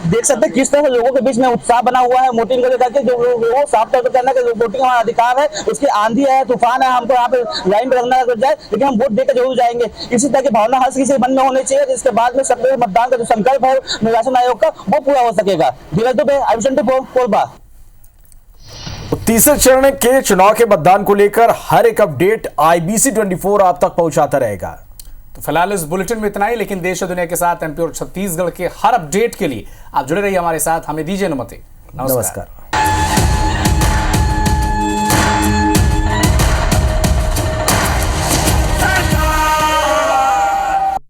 देख सकते हैं किस तरह से लोगों के बीच में उत्साह बना हुआ है वोटिंग को लेकर के। जो लोगों साफ तौर पर कहना कि वोटिंग हमारा अधिकार है, उसकी आंधी है तूफान है, हमको यहाँ पे लाइन पे लगना जाए, लेकिन हम वोट देकर जरूर जाएंगे। इसी तरह की भावना हर किसी मन में होनी चाहिए, जिसके बाद में सब मतदान का जो संकल्प है निर्वाचन आयोग का वो पूरा हो सकेगा। धीरज दुबे, IVC24 कोरबा। तीसरे चरण के चुनाव के मतदान को लेकर हर एक अपडेट IBC24 आप तक पहुंचाता रहेगा। तो फिलहाल इस बुलेटिन में इतना ही, लेकिन देश और दुनिया के साथ MP और छत्तीसगढ़ के हर अपडेट के लिए आप जुड़े रहिए हमारे साथ। हमें दीजिए अनुमति। नमस्कार।